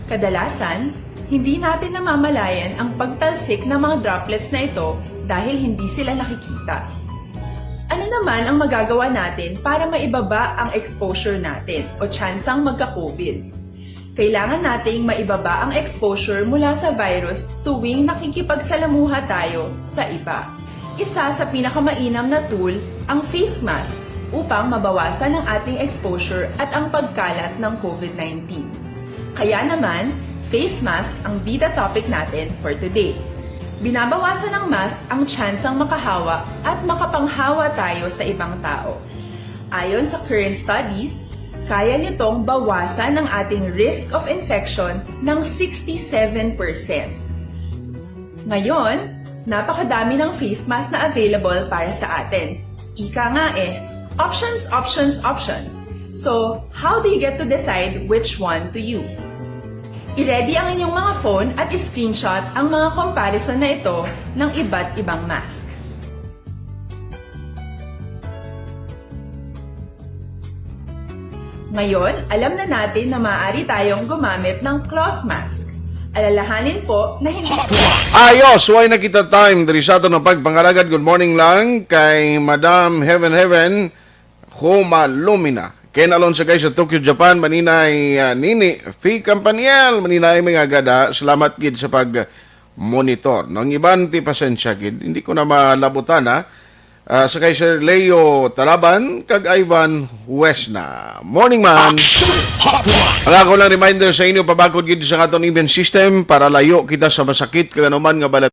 Kadalasan, hindi natin namamalayan ang pagtalsik ng mga droplets na ito dahil hindi sila nakikita. Ano naman ang magagawa natin para maibaba ang exposure natin o tsansang magka-COVID? Kailangan nating maibaba ang exposure mula sa virus tuwing nakikipagsalamuha tayo sa iba. Isa sa pinakamainam na tool ang face mask upang mabawasan ang ating exposure at ang pagkalat ng COVID-19. Kaya naman, face mask ang bida topic natin for today. Binabawasan ng mask ang tsansang makahawa at makapanghawa tayo sa ibang tao. Ayon sa current studies, kaya nitong bawasan ang ating risk of infection ng 67%. Ngayon, napakadami ng face mask na available para sa atin. Ika nga options, options, options. So, how do you get to decide which one to use? I-ready ang inyong mga phone at i-screenshot ang mga comparison na ito ng iba't ibang mask. Ngayon, alam na natin na maaari tayong gumamit ng cloth mask. Alalahanin po na hindi... Ayos! Why nakita time? Dari sa ito ng pagpangalagad. Good morning lang kay Madam Heaven Humalumina. Ken alon sa guys sa Tokyo, Japan, maninay Nini Fee Campaniel, maninay mga gada, salamat gid sa pag-monitor. Nang iban ti pasensya gid, hindi ko na malabutan ha. Sa kay Sir Leo Talaban, kag Ivan Wesna. Morning man! Ang ako lang reminder sa inyo, pabakod gid sa aton immune system para layo kita sa masakit kag anuman nga balat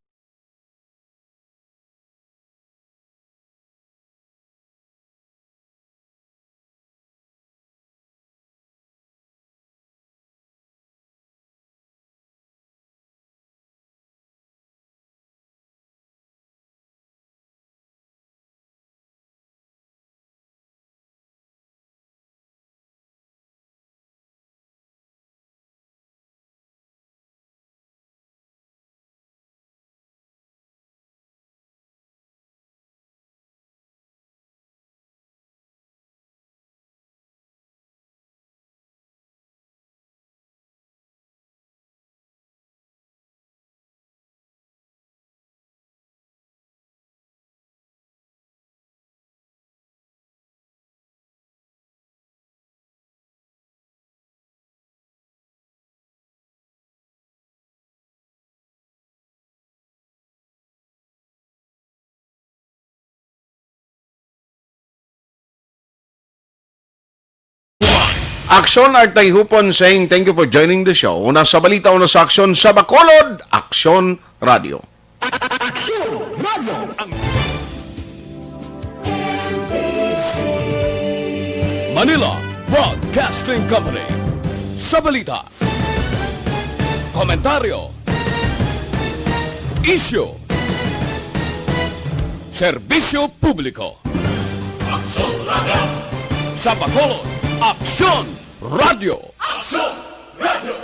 Aksyon Artay Hupon saying thank you for joining the show. Una sa balita, una sa aksyon sa Bacolod, Aksyon Radio. Manila Broadcasting Company. Sa balita, komentaryo, issue, serbisyo publiko. Aksyon Radio. Sa Bacolod, Aksyon Radio. Aksyon Radio.